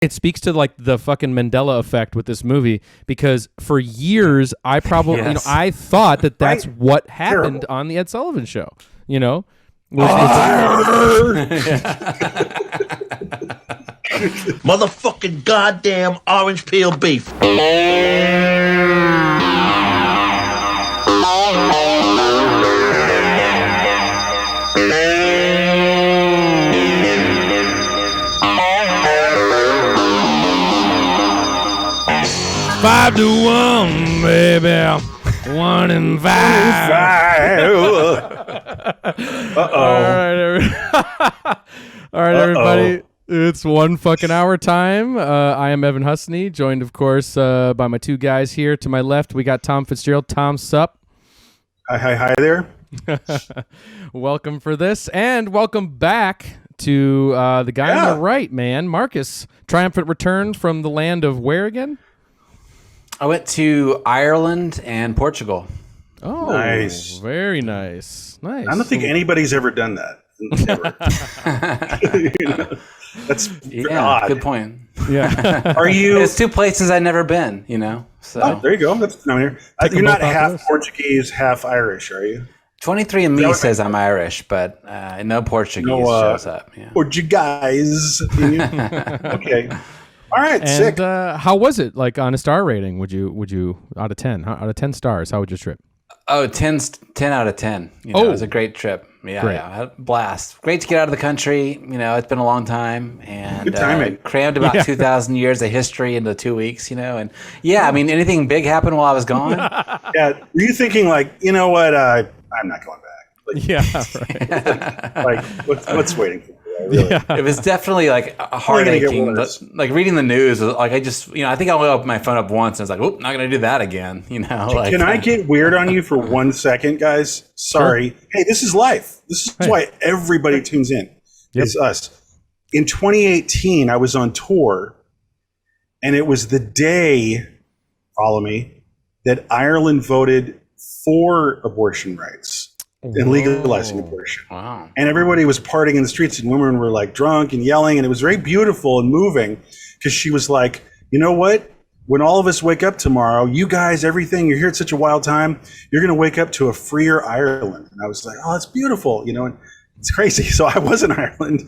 it speaks to like the fucking Mandela effect with this movie, because for years I probably Yes. I thought that that's Right. what happened Terrible. on the Ed Sullivan Show. Motherfucking goddamn orange peel beef. 5 to 1, baby. 1 and 5. All right, everybody. It's one fucking hour time. I am Evan Husney, joined, of course, by my two guys here. To my left, we got Tom Fitzgerald. Tom, sup? Hi there. Welcome for this, and welcome back to the guy on the right, man, Marcus. Triumphant return from the land of where again? I went to Ireland and Portugal. Oh, nice. Very nice. Nice. I don't think anybody's ever done that. That's odd. Good point. Yeah. Are you? It's two places I've never been, So Oh, there you go. That's down here. You're not half Portuguese, half Irish, are you? 23andMe says I'm Irish, but no Portuguese shows up. Yeah. Portuguese. Okay. All right. And Sick. how was it? Like on a star rating, would you out of 10? Out of 10 stars, how was your trip? Oh, 10 out of 10. It was a great trip. Yeah, Great. yeah, I had a blast. Great to get out of the country. It's been a long time, and Good timing. Crammed about 2,000 years of history into 2 weeks. And anything big happened while I was gone. Yeah. Were you thinking like, you know what? I'm not going back. Like, Yeah, right. what's waiting for me? Really? Yeah. It was definitely like a heartaching. Like reading the news, like I think I only opened my phone up once, and I was like, "Oop, not going to do that again." Can I get weird on you for 1 second, guys? Sorry. Sure. Hey, this is life. This is why everybody tunes in. Yep. It's us. In 2018, I was on tour, and it was the day, follow me, that Ireland voted for abortion rights and legalizing abortion. Wow. And everybody was partying in the streets, and women were like drunk and yelling, and it was very beautiful and moving, because she was like, you know what? When all of us wake up tomorrow, you guys, everything, you're here at such a wild time, you're going to wake up to a freer Ireland. And I was like, oh, that's beautiful, and it's crazy. So I was in Ireland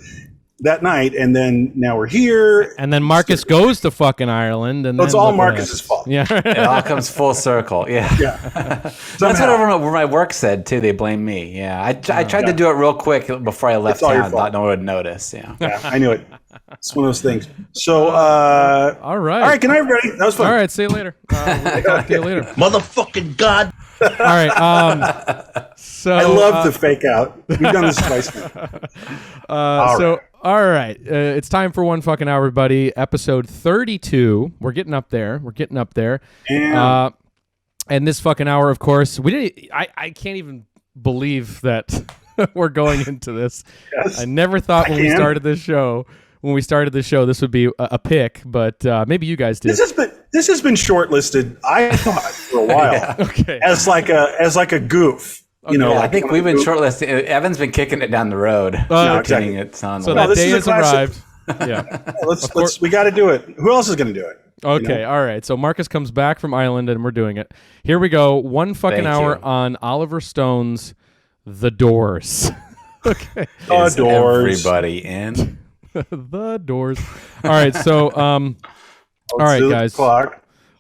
that night, and then now we're here. And then Marcus goes to fucking Ireland, and it's all Marcus's fault. Yeah. It all comes full circle. Yeah. That's what everyone at my work said too. They blame me. Yeah. I tried to do it real quick before I left town. Thought no one would notice. Yeah. Yeah, I knew it. It's one of those things. So, all right. All right. Good night, everybody. That was fun. All right. See you later. We'll talk to you later. Motherfucking god. All right. So I love the fake out. We've done this twice now. All right. It's time for one fucking hour, everybody. Episode 32. We're getting up there. And And this fucking hour, of course, we didn't. I can't even believe that we're going into this. Yes, I never thought when we started this show, this would be a pick, but maybe you guys did. This has been shortlisted, I thought, for a while. Okay. As like a goof. I think we've been shortlisted. Evan's been kicking it down the road. Exactly. So that day has arrived. Yeah. We got to do it. Who else is going to do it? Okay, all right. So Marcus comes back from Ireland, and we're doing it. Here we go. One fucking hour on Oliver Stone's The Doors. Okay. The Doors. Everybody in. The Doors. All right, so all right, guys.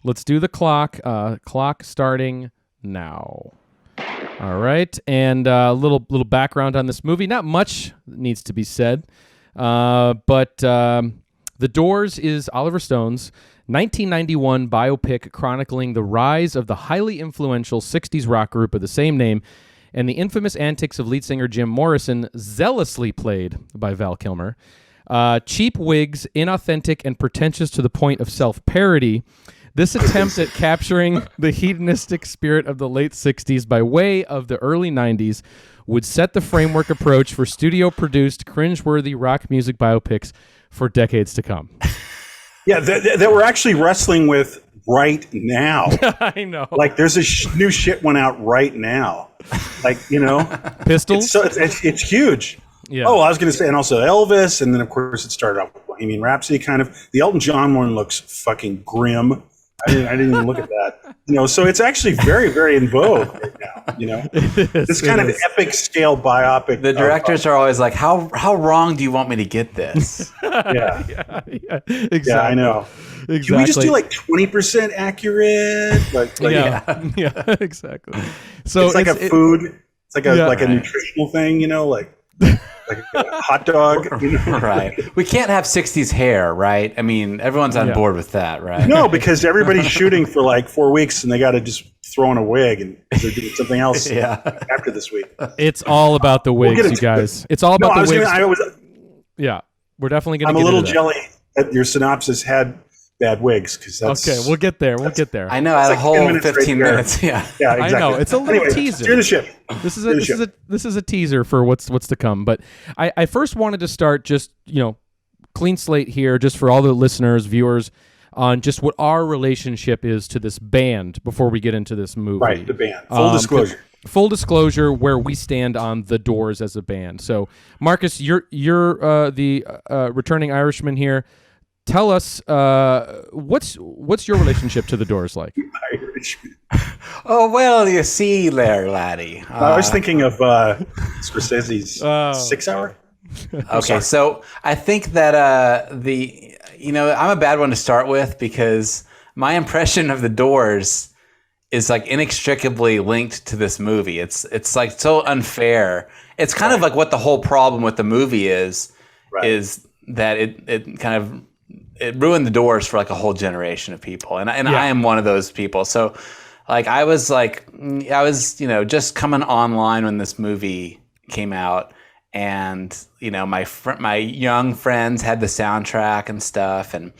Let's do the clock. Clock starting now. All right, and a little background on this movie. Not much needs to be said, but The Doors is Oliver Stone's 1991 biopic chronicling the rise of the highly influential 60s rock group of the same name and the infamous antics of lead singer Jim Morrison, zealously played by Val Kilmer. Cheap wigs, inauthentic and pretentious to the point of self-parody, this attempt at capturing the hedonistic spirit of the late 60s by way of the early 90s would set the framework approach for studio-produced, cringe-worthy rock music biopics for decades to come. Yeah, that we're actually wrestling with right now. I know. Like, there's a new shit one out right now. Like, Pistols? It's huge. Yeah. Oh, I was going to say, and also Elvis, and then of course it started off with Bohemian Rhapsody. Kind of the Elton John one looks fucking grim. I didn't even look at that. So it's actually very, very in vogue right now. This kind of epic scale biopic. The directors are always like, how wrong do you want me to get this? Yeah, exactly. Yeah, I know. Exactly. Can we just do like 20% accurate? Yeah, exactly. So it's like a food. It's like a nutritional thing, like a hot dog. Right. We can't have 60s hair, right? I mean, everyone's on board with that, right? No, because everybody's shooting for like 4 weeks and they got to just throw on a wig and they're doing something else after this week. It's all about the wigs, you guys. It's all about the wigs. Yeah, we're definitely going to I'm a little jelly that your synopsis had bad wigs because that's okay. We'll get there. I know. I had a whole 15 minutes. Yeah, exactly. I know. It's a little teaser. Steer the ship. This is a teaser for what's to come. But I first wanted to start just clean slate here, just for all the listeners, viewers, on just what our relationship is to this band before we get into this movie. Right, the band. Full disclosure, where we stand on the Doors as a band. So, Marcus, you're the returning Irishman here. Tell us what's your relationship to the Doors like? Irishman. Oh well, you see there, laddie. I was thinking of Scorsese's 6 Hour. Okay, so I think that I'm a bad one to start with because my impression of the Doors is like inextricably linked to this movie. It's like so unfair. It's kind of like what the whole problem with the movie is that it kind of it ruined the Doors for like a whole generation of people, and I am one of those people. So, like I was just coming online when this movie came out, and my young friends had the soundtrack and stuff, and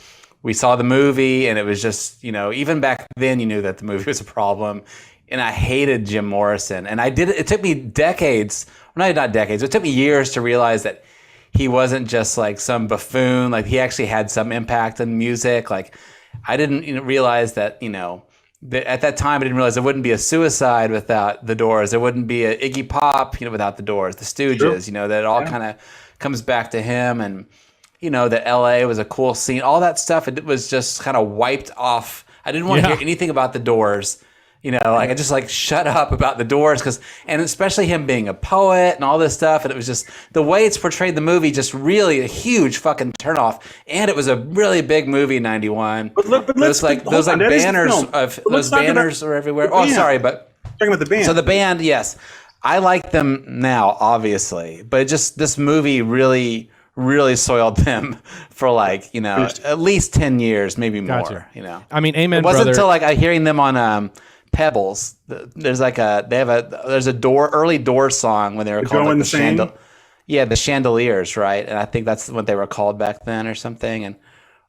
we saw the movie, and it was just even back then you knew that the movie was a problem, and I hated Jim Morrison, and it took me decades, well, not decades, it took me years to realize that he wasn't just like some buffoon. Like he actually had some impact on music. Like I didn't realize that, at that time I didn't realize there wouldn't be a Suicide without the Doors. There wouldn't be a Iggy Pop, without the Doors, the Stooges, that it all kind of comes back to him. And, that LA was a cool scene, all that stuff. It was just kind of wiped off. I didn't want to hear anything about the Doors. I just shut up about the Doors and especially him being a poet and all this stuff. And it was just the way it's portrayed the movie, just really a huge fucking turnoff. And it was a really big movie in '91. But those banners are everywhere. Oh, sorry, but talking about the band. So the band, yes, I like them now, obviously, but this movie really soiled them for at least 10 years, maybe more. Gotcha. I mean, amen, It wasn't brother. until hearing them on Pebbles. There's a early Doors song when they were called the Chandeliers, right? And I think that's what they were called back then or something. And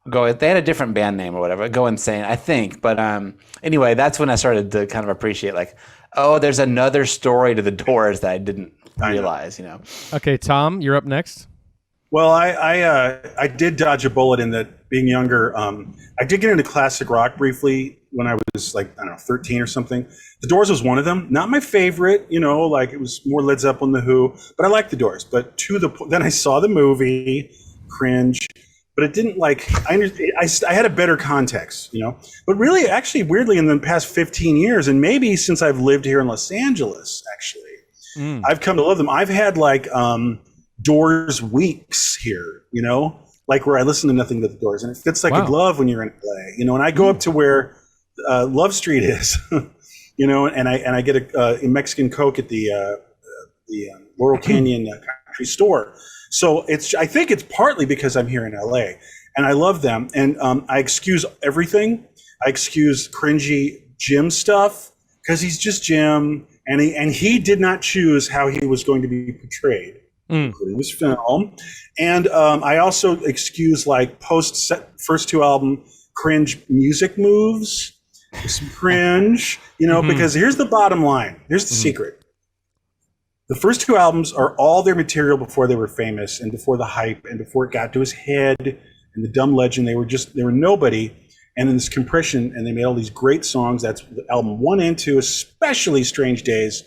they had a different band name or whatever. Go Insane, I think. But anyway, that's when I started to kind of appreciate there's another story to the Doors that I didn't realize. Okay, Tom, you're up next. Well, I did dodge a bullet in that being younger. I did get into classic rock briefly when I was 13 or something. The Doors was one of them. Not my favorite, it was more Led Zeppelin, The Who, but I liked the Doors. But then I saw the movie, cringe, but it didn't I had a better context, But really, actually, weirdly, in the past 15 years, and maybe since I've lived here in Los Angeles, actually, I've come to love them. I've had Doors weeks here, where I listen to nothing but the Doors, and it fits like a glove when you're in LA, and I go up to where Love Street is, and I get a Mexican Coke at the Laurel Canyon country store. So I think it's partly because I'm here in LA, and I love them, and I excuse everything. I excuse cringy Jim stuff because he's just Jim, and he did not choose how he was going to be portrayed. Including this film, and I also excuse post first two album cringe music moves, some cringe, because here's the bottom line. Here's the secret. The first two albums are all their material before they were famous and before the hype and before it got to his head and the dumb legend. They were nobody, and then this compression, and they made all these great songs. That's album 1 and 2, especially Strange Days.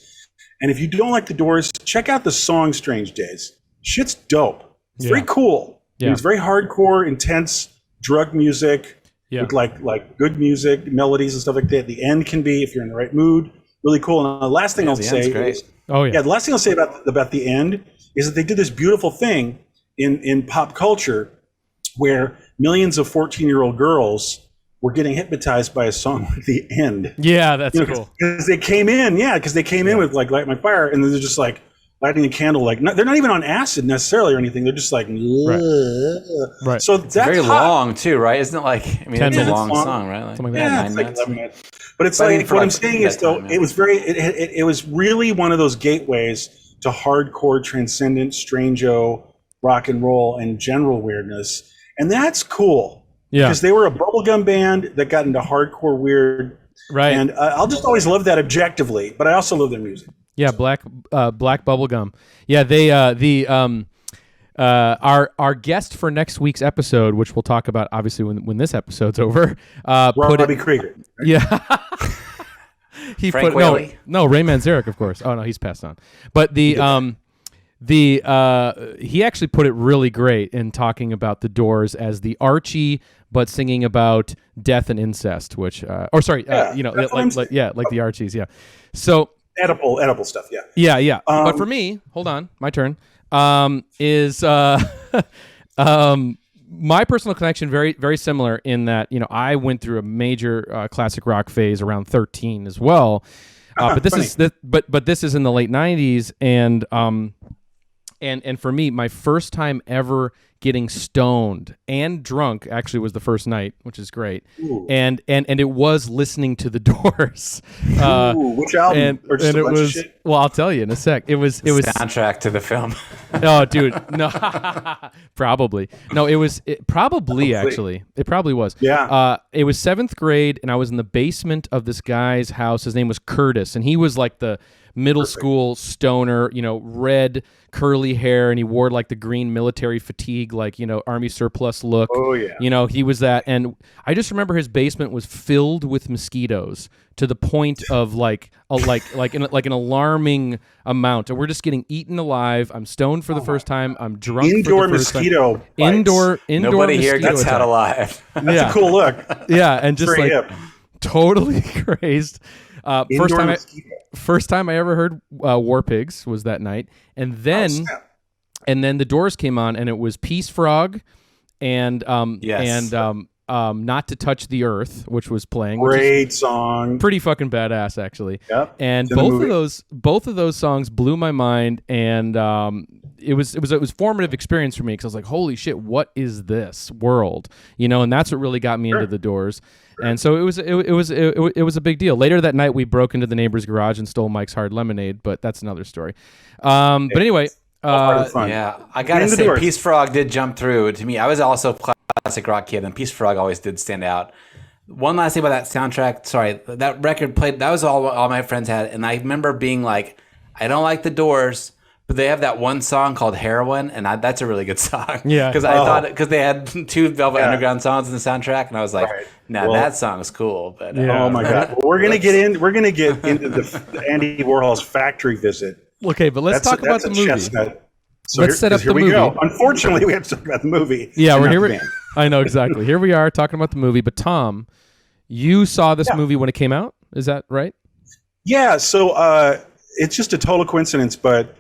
And if you don't like the Doors, check out the song Strange Days. Shit's dope. It's Yeah. very cool. Yeah. It's very hardcore, intense drug music with like good music, melodies and stuff like that. The end can be, if you're in the right mood, really cool. And the last thing I'll say is, the last thing I'll say about the end is that they did this beautiful thing in pop culture where millions of 14-year-old girls were getting hypnotized by a song at the end. Yeah, that's cool. Because they came in, in with like Light My Fire, and they're just like lighting a candle. Like they're not even on acid necessarily or anything. They're just like, right. So it's very long too, right? Isn't it like? I mean, it's a long song, right? Like, something like that. It's like 11 minutes. But it's like what I'm saying is though, it was very, it was really one of those gateways to hardcore, transcendent, strange-o rock and roll and general weirdness, and that's cool. Yeah, because they were a bubblegum band that got into hardcore weird, right? And I'll just always love that objectively, but I also love their music. Yeah, black bubblegum. Yeah, they our guest for next week's episode, which we'll talk about obviously when this episode's over. Robbie Krieger. Right? Yeah. He Frank put Whaley? no Ray Manzarek, of course. Oh no, he's passed on. But he actually put it really great in talking about the Doors as the Archie, but singing about death and incest, which like the Archies, yeah. So edible stuff, yeah. Yeah. But for me, hold on, my turn. Is my personal connection very, very similar in that, I went through a major classic rock phase around 13 as well. But this is in the late 90s, and for me, my first time ever getting stoned and drunk actually was the first night, which is great. Ooh. And it was listening to the Doors. Which album? Or just and a it bunch of was shit? well, I'll tell you in a sec. It was soundtrack to the film. Oh, dude, no, probably no. It probably was. Yeah. It was 7th grade, and I was in the basement of this guy's house. His name was Curtis, and he was like the middle school stoner, red curly hair, and he wore like the green military fatigue, like, army surplus look. Oh yeah. He was that. And I just remember his basement was filled with mosquitoes to the point of like an alarming amount. And we're just getting eaten alive. I'm stoned for the first time. I'm drunk Indoor for the first mosquito time. Indoor Nobody here mosquito gets attack. out alive. That's a cool look. Yeah, and just Very like hip. totally crazed. Indoor First time I ever heard War Pigs was that night, and then the Doors came on, and it was Peace Frog, and Not to Touch the Earth, which was playing. Great song. Pretty fucking badass, actually. Yep. And both of those songs blew my mind, and it was formative experience for me, because I was like, holy shit, what is this world? And that's what really got me into the Doors. And so it was a big deal. Later that night, we broke into the neighbor's garage and stole Mike's Hard Lemonade, but that's another story. But anyway, yeah, I gotta say, Peace Frog did jump through to me. I was also a classic rock kid, and Peace Frog always did stand out. One last thing about that soundtrack. Sorry, that record played. That was all my friends had, and I remember being like, I don't like the Doors, but they have that one song called Heroin, and that's a really good song. Yeah. Because they had 2 Velvet Underground songs in the soundtrack, and I was like, that song is cool. But oh my god, well, we're gonna get into the Andy Warhol's factory visit. Okay, but let's talk about the movie. So let's set up the movie. Go. Unfortunately, we have to talk about the movie. Yeah, we're here. I know exactly. Here we are talking about the movie. But Tom, you saw this movie when it came out. Is that right? Yeah. So it's just a total coincidence, but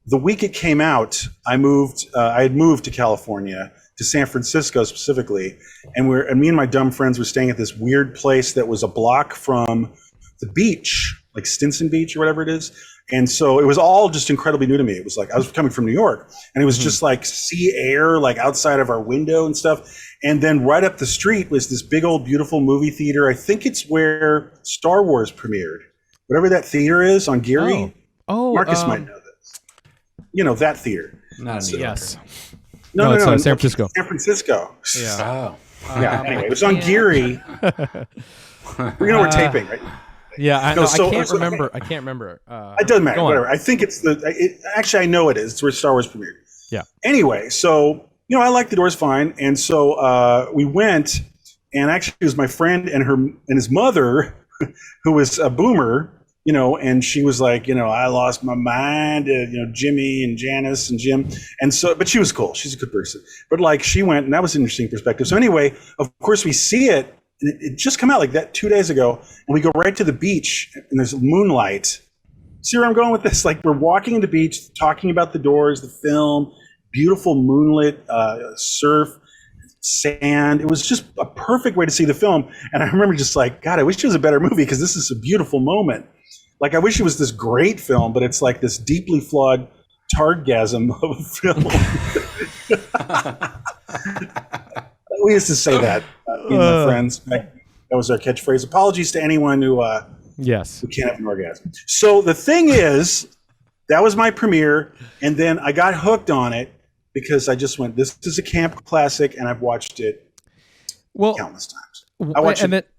the week it came out, I had moved to California, to San Francisco specifically, and me and my dumb friends were staying at this weird place that was a block from the beach, like Stinson Beach or whatever it is. And so it was all just incredibly new to me. It was like I was coming from New York, and it was just like sea air, like outside of our window and stuff. And then right up the street was this big old beautiful movie theater. I think it's where Star Wars premiered. Whatever that theater is on Geary. Oh, Marcus might know this. That theater. Not in New York. Yes. No, San Francisco. San Francisco. Yeah. Oh. Yeah. Anyway, it was on Geary. We're taping, right? Yeah, I can't remember. I can't remember. It doesn't matter. Whatever. I think it's actually, I know it is. It's where Star Wars premiered. Yeah. Anyway, so I like the Doors fine, and so we went, and actually it was my friend and his mother, who was a boomer, and she was like, I lost my mind, Jimmy and Janice and Jim. And so, but she was cool. She's a good person. But like she went, and that was an interesting perspective. So anyway, of course we see it, and it just come out like that 2 days ago, and we go right to the beach, and there's moonlight. See where I'm going with this? Like we're walking on the beach, talking about The Doors, the film, beautiful moonlit surf, sand. It was just a perfect way to see the film. And I remember just like, God, I wish it was a better movie because this is a beautiful moment. Like I wish it was this great film, but it's like this deeply flawed tardgasm of a film. We used to say that, me and my friends. That was our catchphrase. Apologies to anyone who yes, who can't have an orgasm. So the thing is, that was my premiere, and then I got hooked on it because I just went, this is a camp classic, and I've watched it countless times. I watch it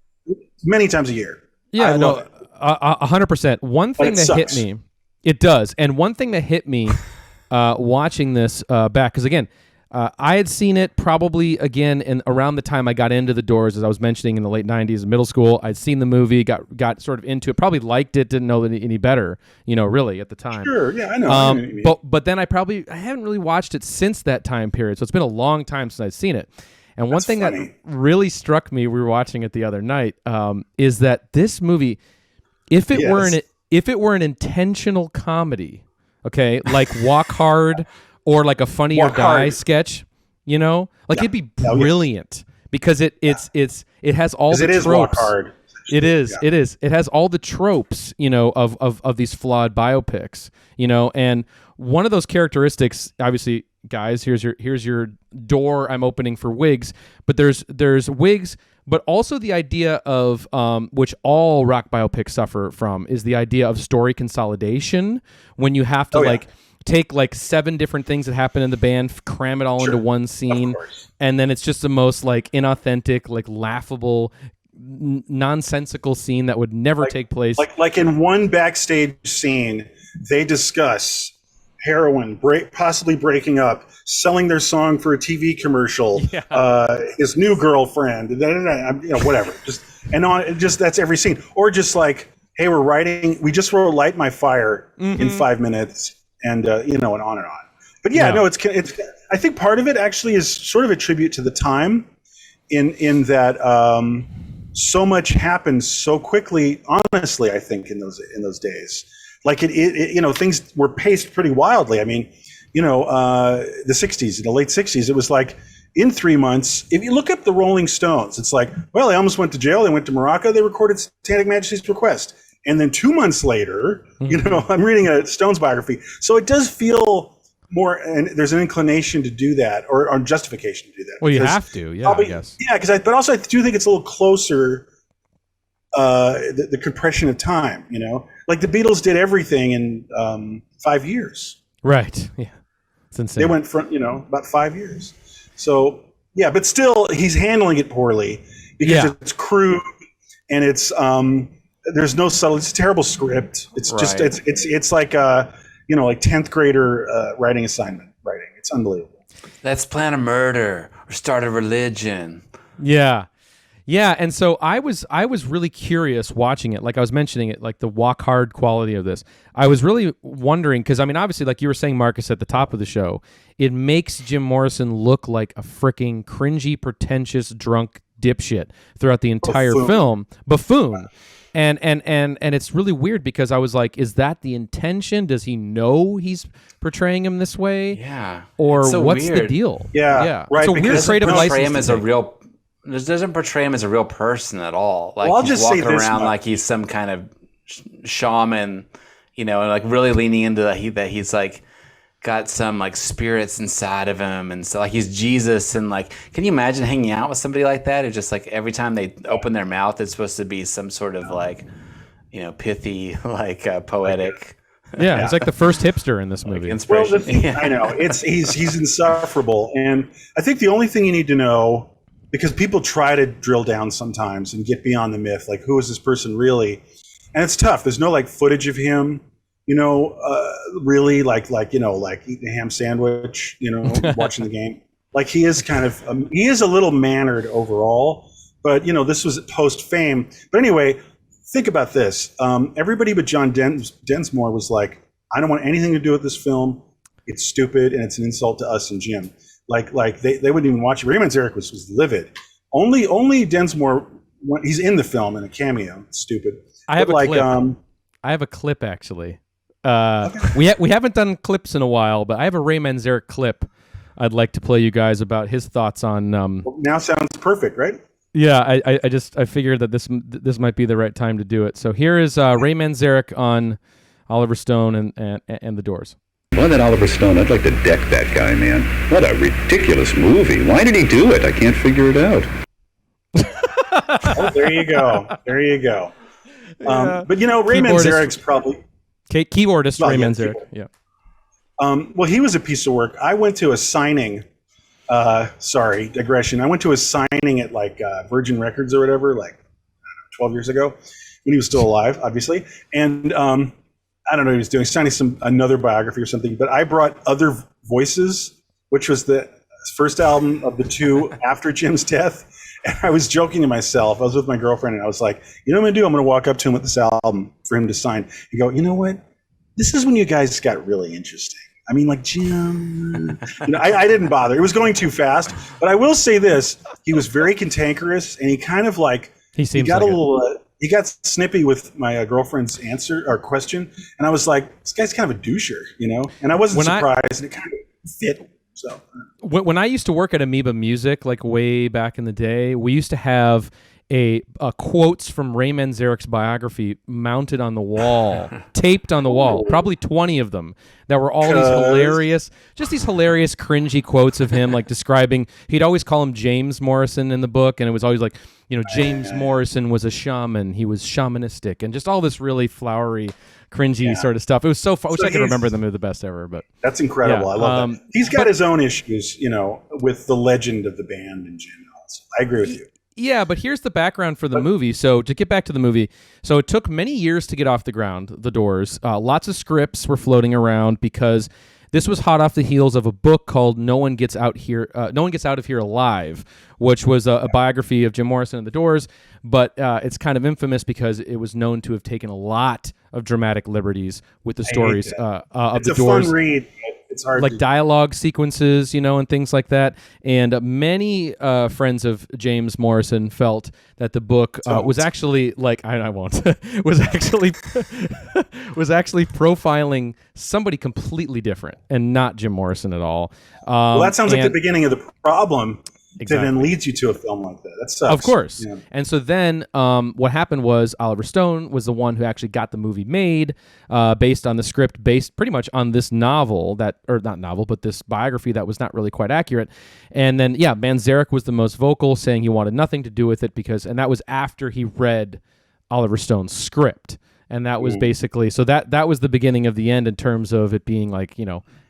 many times a year. Yeah, I love it. 100%. One thing that hit me, it does, and one thing that hit me watching this back, because again, I had seen it probably again in around the time I got into The Doors, as I was mentioning in the late 90s, middle school. I'd seen the movie, got sort of into it, probably liked it, didn't know any better, really at the time. Sure, yeah, I know. But then I haven't really watched it since that time period, so it's been a long time since I've seen it. And one thing that really struck me, we were watching it the other night, is that this movie, if it were an intentional comedy, okay, like Walk Hard or like a Funny or Die sketch, it'd be brilliant because it has all the tropes. Walk Hard. It is. It has all the tropes, of these flawed biopics, and one of those characteristics, obviously, guys, here's your door I'm opening for wigs, but there's wigs, but also the idea of which all rock biopics suffer from is the idea of story consolidation, when you have to take like 7 different things that happen in the band, cram it all into one scene, and then it's just the most like inauthentic, like laughable, nonsensical scene that would never take place. Like in one backstage scene, they discuss heroin, possibly breaking up, selling their song for a TV commercial, his new girlfriend, whatever. That's every scene. Or just like, hey, we just wrote "Light My Fire" in 5 minutes, and and on and on. But it's. I think part of it actually is sort of a tribute to the time, in that so much happened so quickly. Honestly, I think in those days. Like things were paced pretty wildly. I mean, the 60s, in the late 60s, it was like in 3 months, if you look up the Rolling Stones, it's like, well, they almost went to jail. They went to Morocco. They recorded Satanic Majesty's Request. And then 2 months later, I'm reading a Stones biography. So it does feel more, and there's an inclination to do that or justification to do that. Well, you have to, I guess. Yeah, but also I do think it's a little closer, the compression of time, like the Beatles did everything in 5 years. Right. Yeah. It's insane. They went from, about 5 years. So yeah, but still he's handling it poorly because it's crude and it's, there's no subtle, it's a terrible script. It's just, it's like, like 10th grader writing assignment writing. It's unbelievable. Let's plan a murder or start a religion. Yeah. Yeah, and so I was really curious watching it. Like I was mentioning it, like the Walk Hard quality of this. I was really wondering, because I mean, obviously, like you were saying, Marcus, at the top of the show, it makes Jim Morrison look like a freaking cringy, pretentious, drunk dipshit throughout the entire film. Buffoon. And it's really weird because I was like, is that the intention? Does he know he's portraying him this way? Yeah. Or so what's weird. the deal? Yeah. Right. It's a weird creative license. This doesn't portray him as a real person at all. Like I'll he's just walking say this around much. like he's some kind of shaman, and like really leaning into that he's like got some like spirits inside of him, and so like he's Jesus. And like, can you imagine hanging out with somebody like that? Who just like every time they open their mouth, it's supposed to be some sort of like, pithy, like poetic. Yeah, it's like the first hipster in this movie. Inspiration. I know he's insufferable, and I think the only thing you need to know, because people try to drill down sometimes and get beyond the myth, like who is this person really, and it's tough. There's no like footage of him, really like eating a ham sandwich, watching the game. Like he is kind of he is a little mannered overall, but this was post fame. But anyway, think about this. Everybody but John Densmore was like, I don't want anything to do with this film. It's stupid and it's an insult to us and Jim. Like they wouldn't even watch it. Raymond Zarek was livid. Only Densmore, he's in the film in a cameo. It's stupid. I have a clip. I have a clip actually. We haven't done clips in a while, but I have a Raymond Zarek clip I'd like to play you guys about his thoughts on. Now sounds perfect, right? Yeah, I figured that this might be the right time to do it. So here is Raymond Zarek on Oliver Stone and the Doors. Boy, that Oliver Stone, I'd like to deck that guy, man. What a ridiculous movie. Why did he do it? I can't figure it out. Oh, there you go. But Raymond Zarek's probably... Keyboardist Raymond Zarek, yeah. Well, he was a piece of work. I went to a signing... sorry, digression. I went to a signing at Virgin Records or whatever, 12 years ago, when he was still alive, obviously. And I don't know what he was doing, signing another biography or something. But I brought Other Voices, which was the first album of the two after Jim's death. And I was joking to myself. I was with my girlfriend, and I was like, you know what I'm going to do? I'm going to walk up to him with this album for him to sign. You go, you know what? This is when you guys got really interesting. I mean, Jim, I didn't bother. It was going too fast. But I will say this: he was very cantankerous, and he kind of he got snippy with my girlfriend's answer or question, and I was like, this guy's kind of a doucher, And I wasn't surprised, and it kind of fit. So when I used to work at Amoeba Music, way back in the day, we used to have a quotes from Raymond Zarek's biography mounted on the wall, taped on the wall, probably 20 of them that were all these hilarious cringy quotes of him, describing, he'd always call him James Morrison in the book. And it was always James Morrison was a shaman. He was shamanistic and just all this really flowery, cringy sort of stuff. It was so fun. I wish I could remember them. They're the best ever, but that's incredible. I love that. He's got his own issues, with the legend of the band in general. So I agree with you. Yeah, but here's the background for the movie. So to get back to the movie, so it took many years to get off the ground, The Doors. Lots of scripts were floating around because this was hot off the heels of a book called No One Gets Out of Here Alive, which was a biography of Jim Morrison and The Doors. But it's kind of infamous because it was known to have taken a lot of dramatic liberties with the stories of The Doors. It's a fun read. It's hard dialogue sequences, and things like that. And many friends of James Morrison felt that the book was actually I won't was actually profiling somebody completely different and not Jim Morrison at all. Well, that sounds like the beginning of the problem. Exactly. That then leads you to a film like that. That sucks. Of course. Yeah. And so then what happened was Oliver Stone was the one who actually got the movie made based on the script, based pretty much on this novel but this biography that was not really quite accurate. And then, Zarek was the most vocal, saying he wanted nothing to do with it and that was after he read Oliver Stone's script. And that was basically, so that was the beginning of the end in terms of it being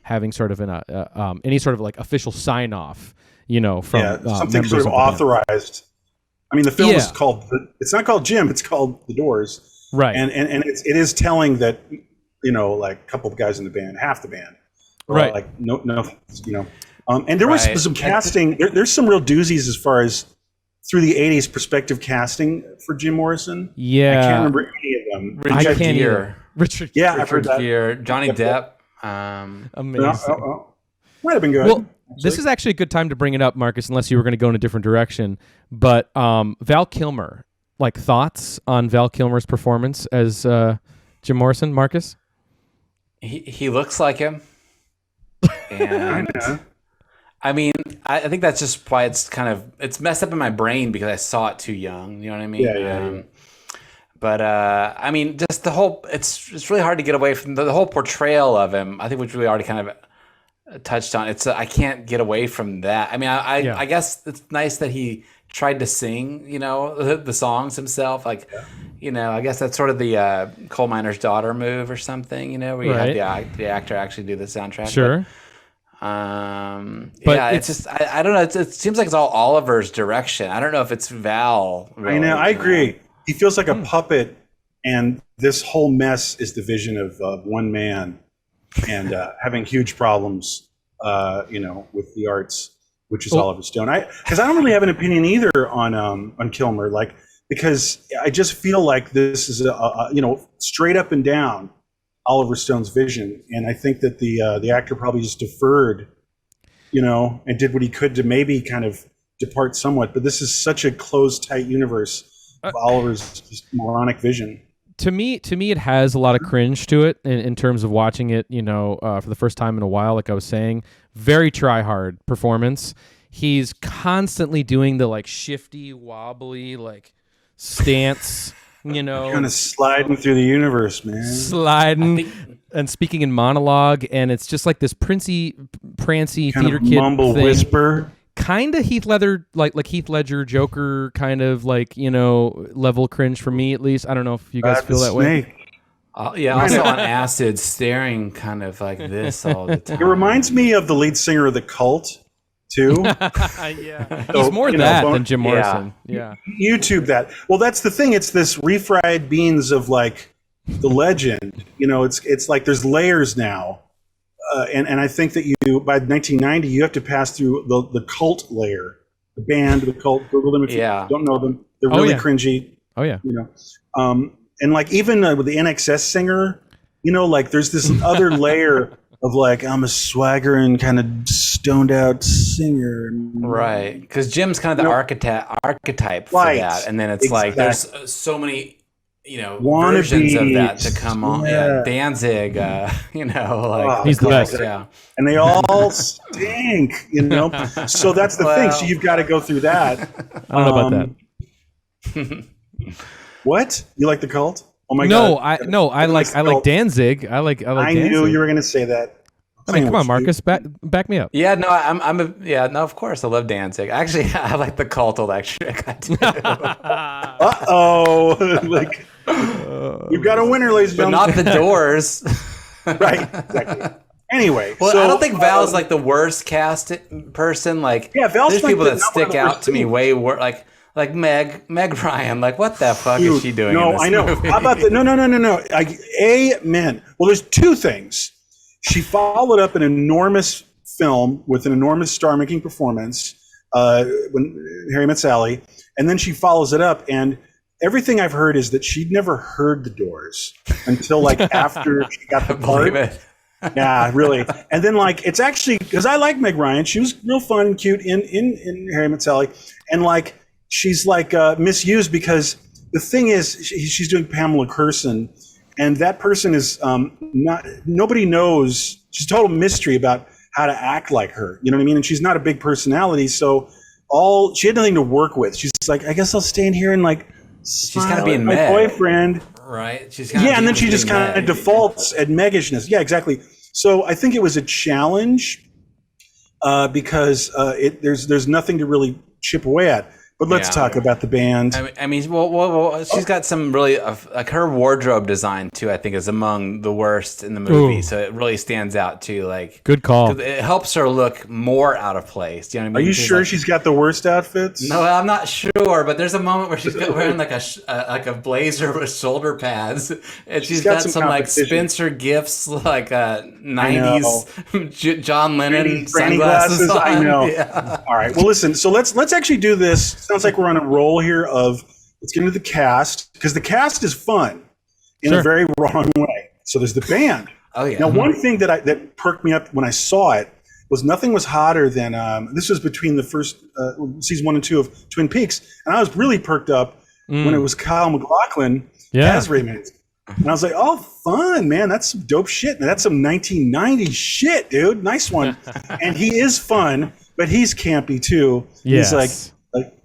having sort of any sort of official sign off. From something sort of authorized. I mean, the film is called. It's not called Jim. It's called The Doors. Right. And it is telling that a couple of guys in the band, half the band, right? And there was some casting. There's some real doozies as far as through the '80s perspective casting for Jim Morrison. Yeah, I can't remember any of them. Richard Gere. I've heard that. Gere, Johnny Depp. Amazing. Might have been good. Well, this is actually a good time to bring it up, Marcus, unless you were going to go in a different direction. But Val Kilmer, thoughts on Val Kilmer's performance as Jim Morrison, Marcus? He looks like him. And I mean, I think that's just why it's messed up in my brain because I saw it too young. You know what I mean? Yeah. But I mean, just the whole, it's really hard to get away from the whole portrayal of him. I think which we already kind of touched on. I can't get away from that. I mean, I guess it's nice that he tried to sing, the songs himself. I guess that's sort of the coal miner's daughter move or something, where you have the actor actually do the soundtrack. Sure. But it's just, I don't know. It seems like it's all Oliver's direction. I don't know if it's Val. Really, I know. I agree. He feels like a puppet, and this whole mess is the vision of one man. And having huge problems, with the arts, which is Oliver Stone. Because I don't really have an opinion either on Kilmer. because I just feel like this is straight up and down Oliver Stone's vision, and I think that the actor probably just deferred, and did what he could to maybe kind of depart somewhat. But this is such a closed, tight universe of Oliver's just moronic vision. To me, it has a lot of cringe to it in terms of watching it, for the first time in a while. Like I was saying, very try-hard performance. He's constantly doing the like shifty, wobbly, like stance, kind of sliding through the universe, man. Sliding and speaking in monologue, and it's just like this prancy kind theater of kid mumble thing. whisper. Kind of Heath Ledger Joker kind of like level cringe for me, at least. I don't know if you guys feel that way. Also on acid, staring kind of like this all the time. It reminds me of the lead singer of The Cult too. Yeah, he's more that than Jim Morrison. Yeah. YouTube that. Well, that's the thing. It's this refried beans of like the legend. It's like there's layers now. And I think that by 1990 you have to pass through the Cult layer, the band, the Cult. Google them if you don't know them. They're really cringy. Oh yeah. And like even with the NXS singer, like there's this other layer of like I'm a swaggering kind of stoned out singer. Right, because Jim's kind of the archetype for that, and then it's like there's so many. Versions of that to come on. Yeah. Danzig, he's the best. Yeah. And they all stink, So that's the thing. So you've got to go through that. I don't know about that. What? You like The Cult? Oh my God. I like Danzig. I like I Danzig. knew you were going to say that. I mean, come on, Marcus, back me up. Yeah, no, of course, I love Danzig. Actually, I like The Cult Electric. I do. Like, you've got a winner, ladies and but gentlemen. not The Doors. Right, exactly. Anyway, well, I don't think Val's like the worst cast person. Like, Val's there's people that stick out to me too. way worse. Like Meg Ryan. Like, what the fuck is she doing? No, in this I know. movie? How about the no? Amen. Well, there's two things. She followed up an enormous film with an enormous star-making performance when Harry Met Sally, and then she follows it up, and everything I've heard is that she'd never heard The Doors until like after she got the part. Yeah, really. And then like it's actually because I like Meg Ryan. She was real fun and cute in Harry Met Sally, and like she's like misused because the thing is she's doing Pamela Curson. And that person is nobody knows. She's a total mystery about how to act like her. You know what I mean? And she's not a big personality. So she had nothing to work with. She's like, I guess I'll stay in here and like, she's kind of being my Meg. boyfriend. Right. She's and then she just kind of defaults at Meggishness. Yeah, exactly. So I think it was a challenge because there's nothing to really chip away at. But let's talk about the band. I mean, well, she's got some really like her wardrobe design too. I think is among the worst in the movie, so it really stands out too. Like, good call. It helps her look more out of place. Do you know what I mean? Are you sure she's got the worst outfits? No, I'm not sure. But there's a moment where she's wearing like a blazer with shoulder pads, and she's got some like Spencer Gifts like 90s John Lennon sunglasses on. I know. Yeah. All right. Well, listen. So let's actually do this. Sounds like we're on a roll here of let's get into the cast because the cast is fun in a very wrong way. So there's the band. Oh yeah. Now one thing that perked me up when I saw it was nothing was hotter than this was between the first season 1 and 2 of Twin Peaks, and I was really perked up when it was Kyle MacLachlan as Raymond. And I was like, oh, fun, man. That's some dope shit. Man, that's some 1990s shit, dude. Nice one. And he is fun, but he's campy too. Yes. He's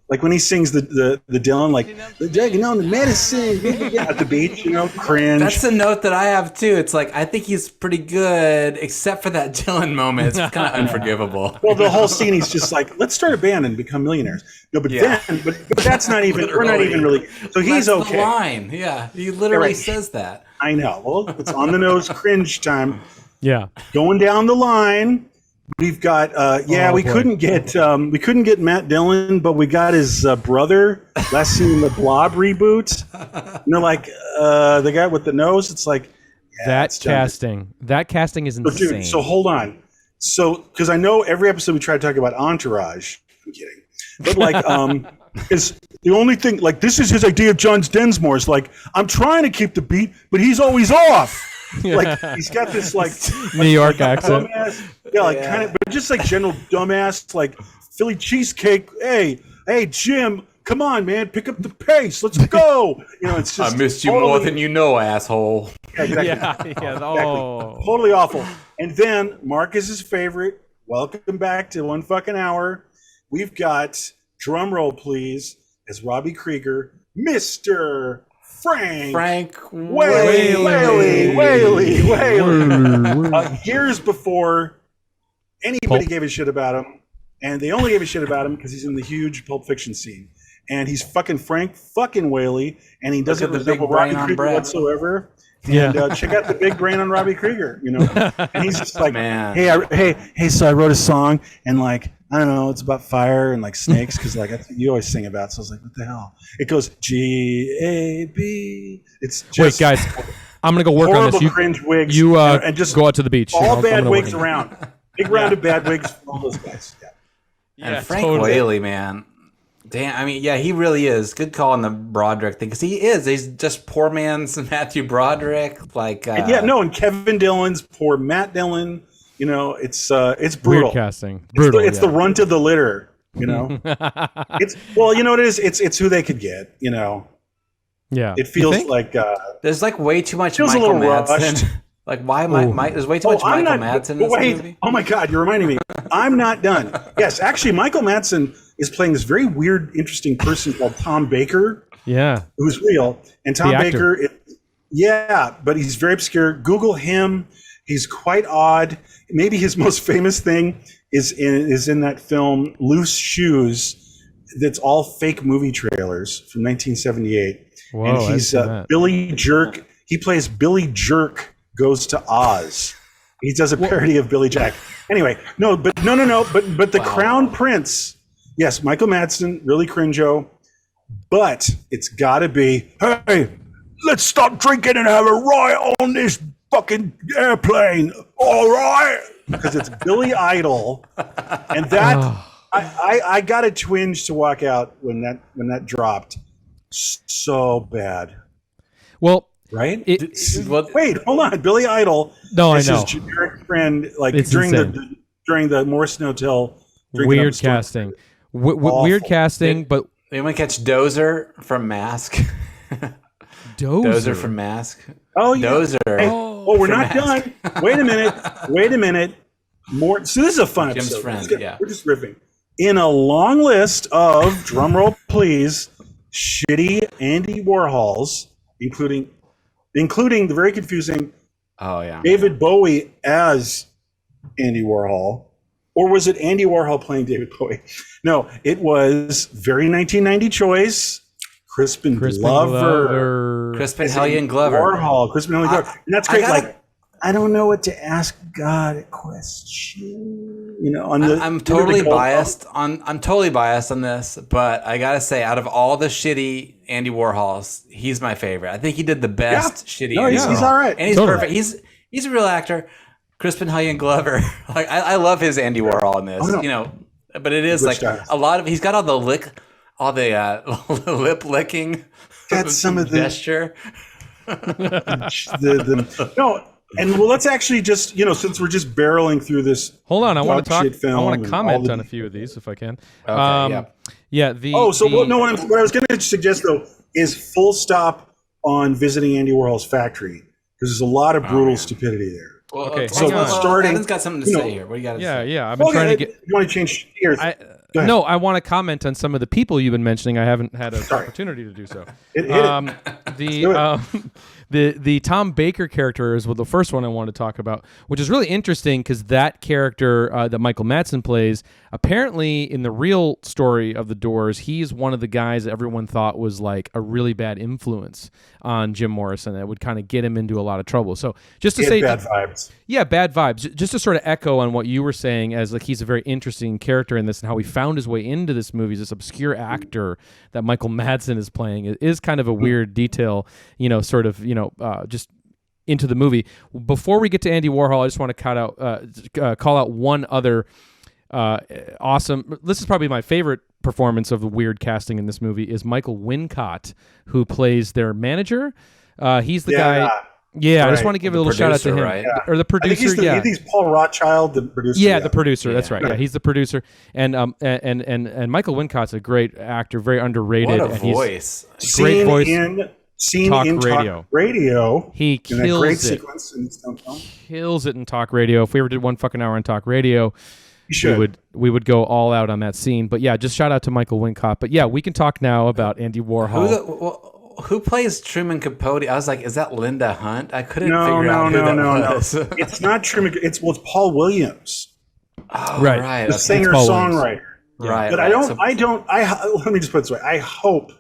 like when he sings the Dylan, like the dragging on the medicine at the beach, cringe. That's the note that I have too. It's like I think he's pretty good, except for that Dylan moment. It's kind of unforgivable. Well, the whole scene, he's just like, let's start a band and become millionaires. No, but but that's not even. We're not even really. So he's that's okay. The line, yeah, he literally says that. I know. Well, it's on the nose cringe time. Yeah, going down the line. We've got we couldn't get Matt Dillon, but we got his brother. Last seen in the Blob reboot. Like the guy with the nose. It's like that casting. That casting is insane. Dude, so hold on. So because I know every episode we try to talk about Entourage. I'm kidding. But like, is the only thing, like, this is his idea of John Densmore's, like, I'm trying to keep the beat, but he's always off. Like, he's got this, like, New York accent. Kind of, but just like general dumbass, like, Philly cheesecake. Hey, Jim, come on, man, pick up the pace. Let's go. It's just. I missed you more than you know, asshole. Yeah, exactly. Yeah. Exactly. Totally awful. And then Marcus's favorite. Welcome back to One Fucking Hour. We've got, drum roll please, as Robbie Krieger, Mr. Frank Whaley. Years before anybody gave a shit about him, and they only gave a shit about him because he's in the huge Pulp Fiction scene. And he's fucking Frank fucking Whaley, and he doesn't resemble Robbie Krieger whatsoever. And check out the big brain on Robbie Krieger, And he's just like, Man. hey, so I wrote a song, and like, I don't know, it's about fire and like snakes, because like that's what you always sing about. So I was like, what the hell? It goes G-A-B. It's just wait, guys, I'm gonna go work on this. You cringe wigs. You and just go out to the beach. All bad wigs around. Big round of bad wigs for all those guys. Yeah. And Frank Whaley, man. Damn, I mean, yeah, he really is. Good call on the Broderick thing, because he is. He's just poor man's Matthew Broderick. Like, and Kevin Dillon's poor Matt Dillon. It's brutal. Weird casting. Brutal. It's the runt of the litter. It's it is. It's who they could get. Yeah. It feels like there's like way too much feels Michael a little Madsen. rushed. Like, why am I? There's way too much Michael Madsen in this movie. Oh my God, you're reminding me. I'm not done. Yes, actually, Michael Madsen is playing this very weird, interesting person called Tom Baker. Yeah. Who's real. And Tom Baker, but he's very obscure. Google him. He's quite odd. Maybe his most famous thing is in that film Loose Shoes. That's all fake movie trailers from 1978. Whoa, and he's Billy Jerk. He plays Billy Jerk Goes to Oz. He does a parody of Billy Jack. Anyway, no. But the Crown Prince. Yes, Michael Madsen, really cringe-o, but it's got to be, hey, let's stop drinking and have a riot on this fucking airplane, all right? Because it's Billy Idol, and that I got a twinge to walk out when that dropped. So bad. Well, right? Wait, hold on, Billy Idol. No, I know. His generic friend, like it's during the Morrison Hotel. Weird casting. Weird casting, but anyone catch Dozer from Mask? Dozer from Mask. Oh yeah. Dozer. Hey, we're not done. Wait a minute. More. So this is a fun Jim's episode. friend. We're just riffing. In a long list of drumroll, please, shitty Andy Warhols, including the very confusing. Oh yeah. David Bowie as Andy Warhol. Or was it Andy Warhol playing David Bowie? No, it was very 1990 choice. Crispin Glover. Crispin Hellion Glover. Warhol. Crispin Hellion Glover. And that's great. I don't know what to ask God a question. I'm totally biased on this, but I gotta say, out of all the shitty Andy Warhols, he's my favorite. I think he did the best shitty. No, he's all right, and he's perfect. He's a real actor. Crispin Hellion Glover, like I love his Andy Warhol in this, but it is like a lot of, he's got all the lip licking, got some of the gesture. Let's actually just, since we're just barreling through this. Hold on, I want to comment on a few of these if I can. Okay, what I was going to suggest though is full stop on visiting Andy Warhol's factory, because there's a lot of brutal stupidity there. Well, okay, so starting. Evan's got something to say here. What do you got to say? Yeah. I've been trying to get. You want to change gears? No, I want to comment on some of the people you've been mentioning. I haven't had an opportunity to do so. The Tom Baker character is the first one I want to talk about, which is really interesting because that character that Michael Madsen plays, apparently in the real story of The Doors, he's one of the guys that everyone thought was like a really bad influence on Jim Morrison that would kind of get him into a lot of trouble. So just to say, bad vibes. Yeah, bad vibes. Just to sort of echo on what you were saying, as like he's a very interesting character in this and how he found his way into this movie. This obscure actor that Michael Madsen is playing is kind of a weird detail, just into the movie. Before we get to Andy Warhol, I just want to call out one other awesome. This is probably my favorite performance of the weird casting in this movie is Michael Wincott, who plays their manager. He's the guy. Yeah, right. I just want to give a little shout out to him. Right? Yeah. Or the producer. I think he's Paul Rothschild, the producer. Yeah, the producer. That's right. Yeah, he's the producer. And Michael Wincott's a great actor, very underrated. What a voice! Great voice. Seen in Talk Radio. He kills in a great it. Sequence in this film. Kills it in Talk Radio. If we ever did 1 fucking hour on Talk Radio, we would go all out on that scene. But yeah, just shout out to Michael Wincott. But yeah, we can talk now about Andy Warhol. Who plays Truman Capote? I was like, is that Linda Hunt? I couldn't figure out who that was. No. It's not Truman. It's Paul Williams. Oh, right. The singer-songwriter. Right. But let me just put it this way. I hope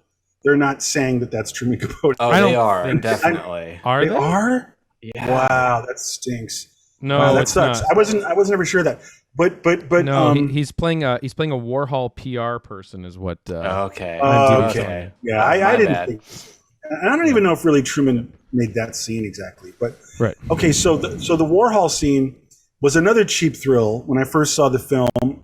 they're not saying that that's Truman Capote. Oh, they are. Definitely. Are they? Are? Yeah. Wow, that stinks. No, wow, that it's sucks. not. I wasn't ever sure of that. But no, he's playing a Warhol PR person, is what. Okay. Okay. Yeah, I didn't think. And I don't even know if really Truman made that scene exactly, but right. Okay, so the Warhol scene was another cheap thrill when I first saw the film.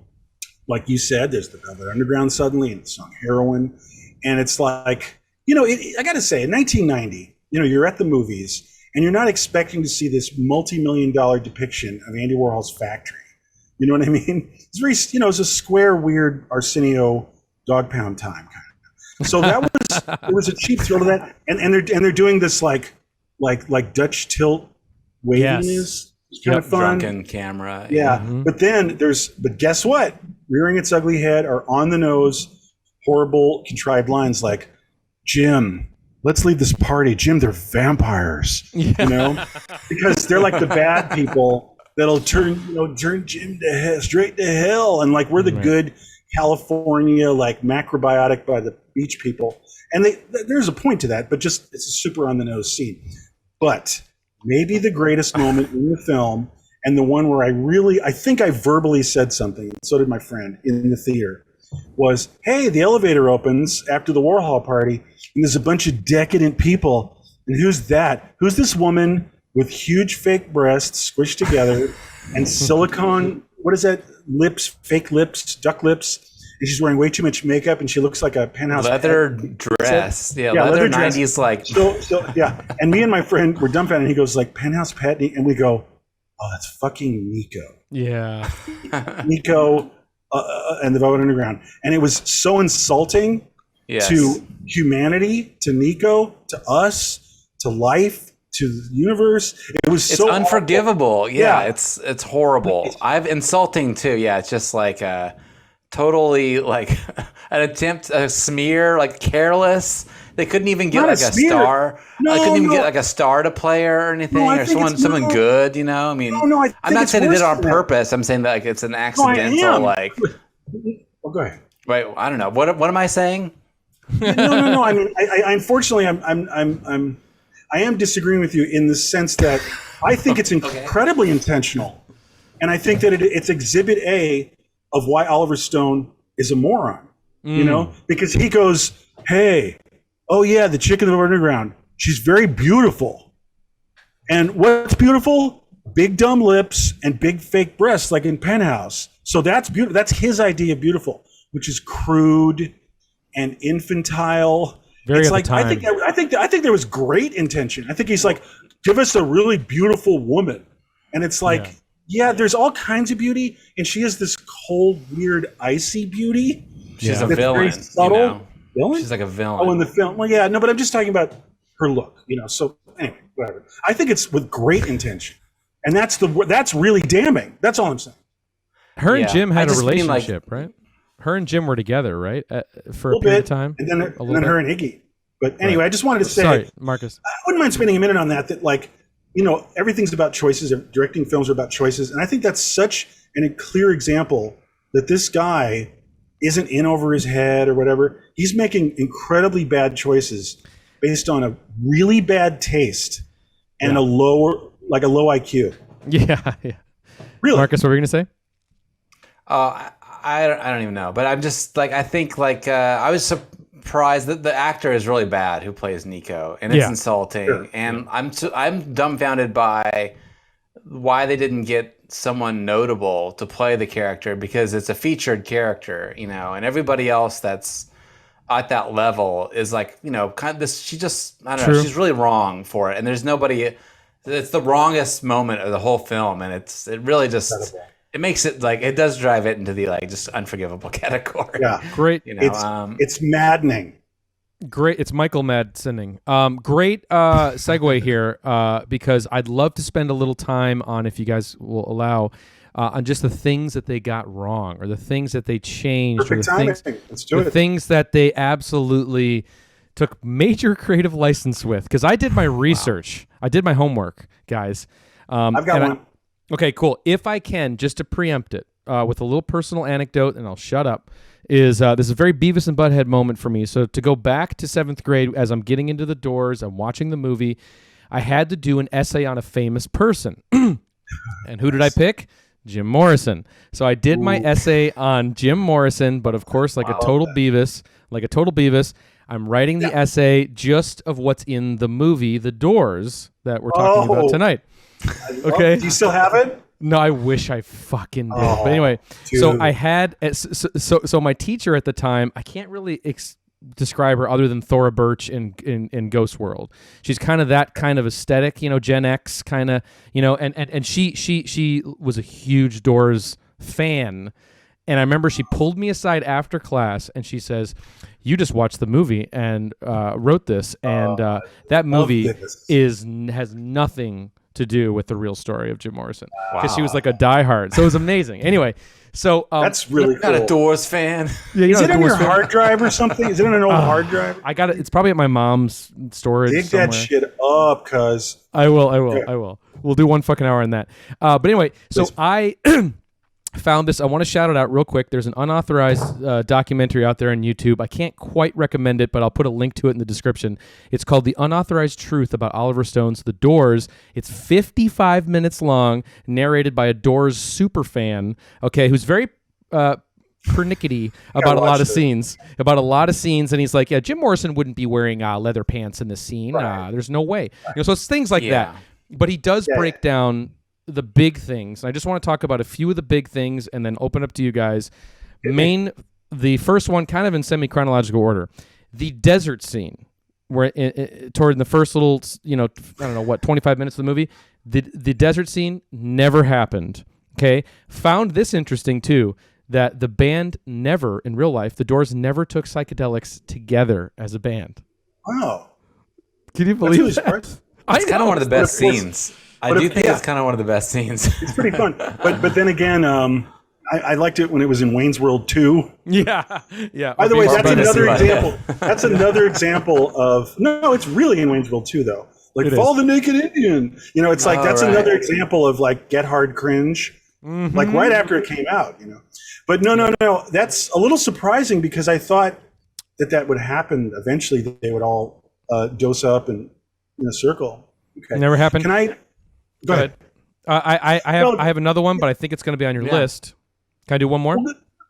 Like you said, there's the Velvet Underground suddenly, and the song Heroin, and it's like, I got to say, in 1990, you're at the movies and you're not expecting to see this multi-million-dollar depiction of Andy Warhol's factory. You know what I mean? It's very, it's a square, weird Arsenio dog pound time kind of. So that it was a cheap thrill to that, and they're doing this like Dutch tilt waving is kind of fun. Drunken camera. Yeah, but guess what? Rearing its ugly head are on the nose, horrible contrived lines like, "Jim, let's leave this party. Jim, they're vampires." Yeah. Because they're like the bad people that'll turn Jim straight to hell, and like we're the good California like macrobiotic by the beach people, and there's a point to that, but just it's a super on the nose scene. But maybe the greatest moment in the film, and the one where I think I verbally said something, and so did my friend in the theater, was, "Hey, the elevator opens after the Warhol party, and there's a bunch of decadent people, and who's that? Who's this woman with huge fake breasts squished together and silicone, what is that, fake lips, duck lips, and she's wearing way too much makeup, and she looks like a penthouse leather dress." Yeah, leather 90s like. So yeah, and me and my friend were dumbfounded, and he goes like, "Penthouse pet," and we go, "Oh, that's fucking Nico." Yeah. Nico and the Velvet Underground. And it was so insulting to humanity, to Nico, to us, to life, to the universe. It's so unforgivable. Yeah, it's horrible. Insulting too. Yeah, it's just like totally like an attempt, a smear, like careless. They couldn't even get like a star. They couldn't even get like a star to play or anything, or someone good. I mean, I'm not saying they did it on purpose. I'm saying that like it's an accidental like. Well, go ahead. Wait, I don't know. What am I saying? No. I mean, I unfortunately, I am disagreeing with you in the sense that I think it's incredibly intentional, and I think that it's Exhibit A of why Oliver Stone is a moron. Because he goes, "Hey, oh yeah, the chick in the Underground, she's very beautiful, and what's beautiful? Big dumb lips and big fake breasts, like in Penthouse. So that's beautiful. That's his idea of beautiful, which is crude and infantile." It's like I think there was great intention. I think he's like, "Give us a really beautiful woman," and it's like, there's all kinds of beauty, and she is this cold, weird, icy beauty. She's a villain. Very subtle. Villain? She's like a villain. Oh, in the film. Well, yeah, no, but I'm just talking about her look. So anyway, whatever. I think it's with great intention, and that's really damning. That's all I'm saying. Her and Jim had a relationship, right? Her and Jim were together, right? For a period of time. And then her and Iggy. But anyway, I just wanted to say, sorry, Marcus, I wouldn't mind spending a minute on that like, everything's about choices. Directing films are about choices. And I think that's such a clear example that this guy isn't in over his head or whatever. He's making incredibly bad choices based on a really bad taste and a low IQ. Yeah. Really? Marcus, what were you going to say? I don't even know, but I'm just like, I think like I was surprised that the actor is really bad who plays Nico, and it's insulting, and I'm dumbfounded by why they didn't get someone notable to play the character because it's a featured character, you know, and everybody else that's at that level is like, you know, kind of this. She just, I don't know, she's really wrong for it, and there's nobody. It's the wrongest moment of the whole film, and it really just. Incredible. It makes it like it does drive it into the like just unforgivable category. Yeah, great. You know, it's maddening. Great. It's Michael Madsening. Great segue here because I'd love to spend a little time on, if you guys will allow, on just the things that they got wrong or the things that they changed. Perfect timing. Let's do it. The things that they absolutely took major creative license with. Because I did my research. I did my homework, guys. I've got one. Okay, cool. If I can, just to preempt it with a little personal anecdote, and I'll shut up, is this is a very Beavis and Butthead moment for me. So to go back to 7th grade, as I'm getting into the doors, I'm watching the movie, I had to do an essay on a famous person. And who did I pick? Jim Morrison. So I did my essay on Jim Morrison, but of course, like a total Beavis, I'm writing the essay just of what's in the movie, The Doors, that we're talking about tonight. Okay. Do you still have it? No, I wish I fucking did. But anyway, dude. So I had so my teacher at the time, I can't really describe her other than Thora Birch in Ghost World. She's kind of that kind of aesthetic, you know, Gen X kind of, you know, and she was a huge Doors fan. And I remember she pulled me aside after class and she says, "You just watched the movie and wrote this, and that movie has nothing to do with the real story of Jim Morrison," because she was like a diehard. So it was amazing. Anyway, so that's really cool. Not a Doors fan. Yeah, is it in your hard drive or something? Is it in an old hard drive? I got it. It's probably at my mom's storage. Dig somewhere. that shit up, cuz. I will. We'll do 1 fucking hour on that. But anyway, so I found this. I want to shout it out real quick. There's an unauthorized documentary out there on YouTube. I can't quite recommend it, but I'll put a link to it in the description. It's called The Unauthorized Truth About Oliver Stone's The Doors. It's 55 minutes long, narrated by a Doors super fan, okay, who's very pernickety about a lot of scenes. And he's like, yeah, Jim Morrison wouldn't be wearing leather pants in this scene. Right. There's no way. You know, so it's things like that. But he does break down the big things. I just want to talk about a few of the big things and then open up to you guys. The first one, kind of in semi-chronological order, the desert scene, where toward the first little, you know, I don't know what, 25 minutes of the movie, the desert scene never happened. Okay, found this interesting too, that the band never, in real life, the Doors never took psychedelics together as a band. Wow, can you believe that? It's kind of one of the best scenes. I do think it's kind of one of the best scenes. It's pretty fun. But then again, I liked it when it was in Wayne's World 2. Yeah. By the way, that's another example. That's another example of it's really in Wayne's World 2 though. Like Follow the Naked Indian. You know, it's like that's another example of like get hard cringe. Mm-hmm. Like right after it came out, you know. But no. That's a little surprising because I thought that would happen eventually. That they would all dose up and in a circle. Okay. Never happened. Can I? Go ahead. I have another one, but I think it's going to be on your list. Can I do one more?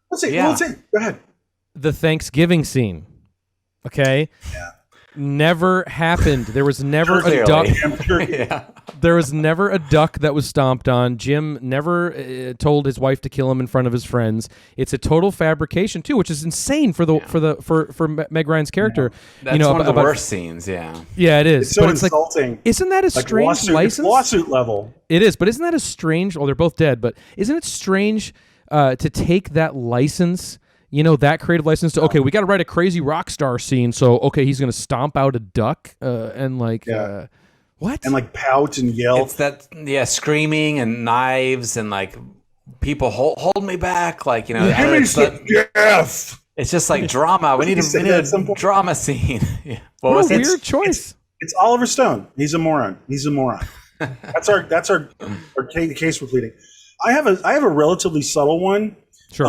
Let's see. Go ahead. The Thanksgiving scene. Okay. Yeah. Never happened. There was never a duck. There was never a duck that was stomped on. Jim never told his wife to kill him in front of his friends. It's a total fabrication too, which is insane for Meg Ryan's character. That's one of the worst scenes. Yeah, it is. It's so insulting. Like, isn't that a strange license? Lawsuit level. It is, but isn't that a strange? Well, they're both dead, but isn't it strange to take that license? You know, that creative license to, okay, we got to write a crazy rock star scene. So, okay, he's going to stomp out a duck and like, what? And like pout and yell. It's that, screaming and knives and like people hold me back. Like, you know, it's just like drama. We need a drama scene. What a weird choice. It's Oliver Stone. He's a moron. That's our case we're pleading. I have a relatively subtle one. Sure.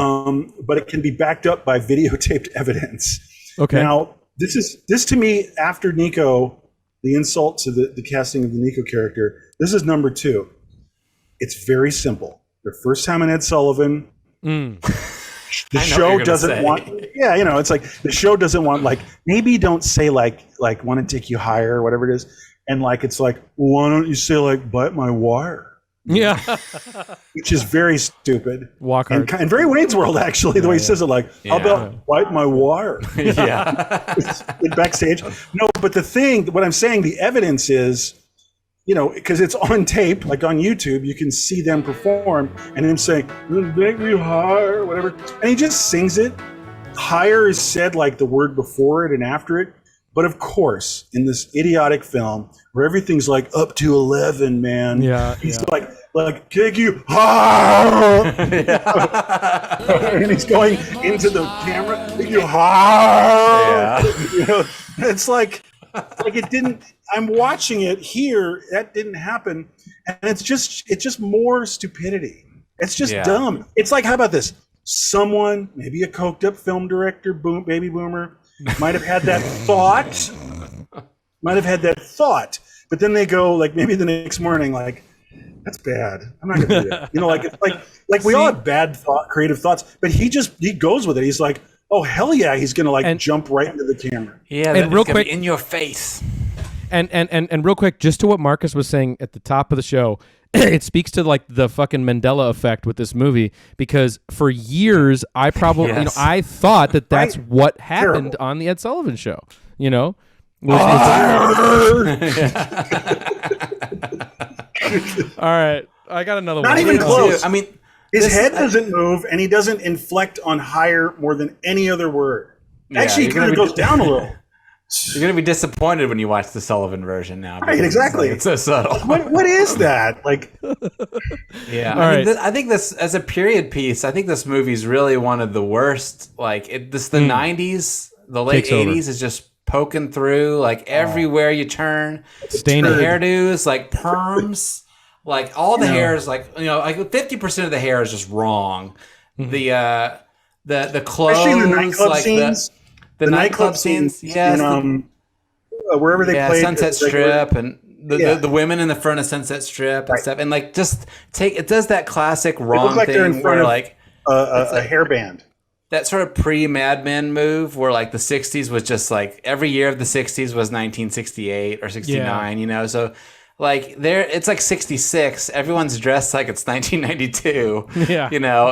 But it can be backed up by videotaped evidence. Okay. Now, this to me, after Nico, the insult to the casting of the Nico character, this is number 2. It's very simple. The first time in Ed Sullivan, the show doesn't want. Yeah, you know, it's like the show doesn't want like maybe don't say like want to take you higher or whatever it is, and like it's like why don't you say like bite my wire? Yeah. Which is very stupid. Walk hard. And very Wayne's World, actually, the way he says it, like, how about wipe my wire? Yeah. Backstage. No, but what I'm saying, the evidence is, because it's on tape, like on YouTube, you can see them perform and him saying, make me higher, or whatever. And he just sings it. Higher is said like the word before it and after it. But of course, in this idiotic film where everything's like up to 11, man, he's like take you higher, and he's going into the camera, take you higher. It's like it didn't. I'm watching it here. That didn't happen, and it's just more stupidity. It's just dumb. It's like, how about this? Someone, maybe a coked up film director, baby boomer, might have had that thought. But then they go, like, maybe the next morning, like, that's bad. I'm not gonna do that. Like we all have bad creative thoughts, but he goes with it. He's like, oh hell yeah, he's gonna jump right into the camera. Yeah, and real quick, in your face. And real quick, just to what Marcus was saying at the top of the show, it speaks to like the fucking Mandela effect with this movie, because for years I probably I thought that's what happened on the Ed Sullivan Show. All right, I got another one. Not even close. I mean, his head doesn't move, and he doesn't inflect on higher more than any other word. Actually, he kind of goes down a little. You're going to be disappointed when you watch the Sullivan version now. Right, exactly. It's so subtle. What is that? Like, yeah. I think this, as a period piece, I think this movie's really one of the worst. Like, the 90s, the late 80s is just poking through, like, everywhere you turn. Staining. The hairdos, like, perms. Like, all the hair is, like, like 50% of the hair is just wrong. The clothes. Especially in the nightclub like scenes. The nightclub scenes, yes, wherever they played, Sunset Strip, and the women in the front of Sunset Strip and stuff, and like it does that classic wrong like thing they're in front where of like a hairband. That sort of pre-Mad Men move where like the 60s was just like every year of the 60s was 1968 or 69, so like it's like 66, everyone's dressed like it's 1992,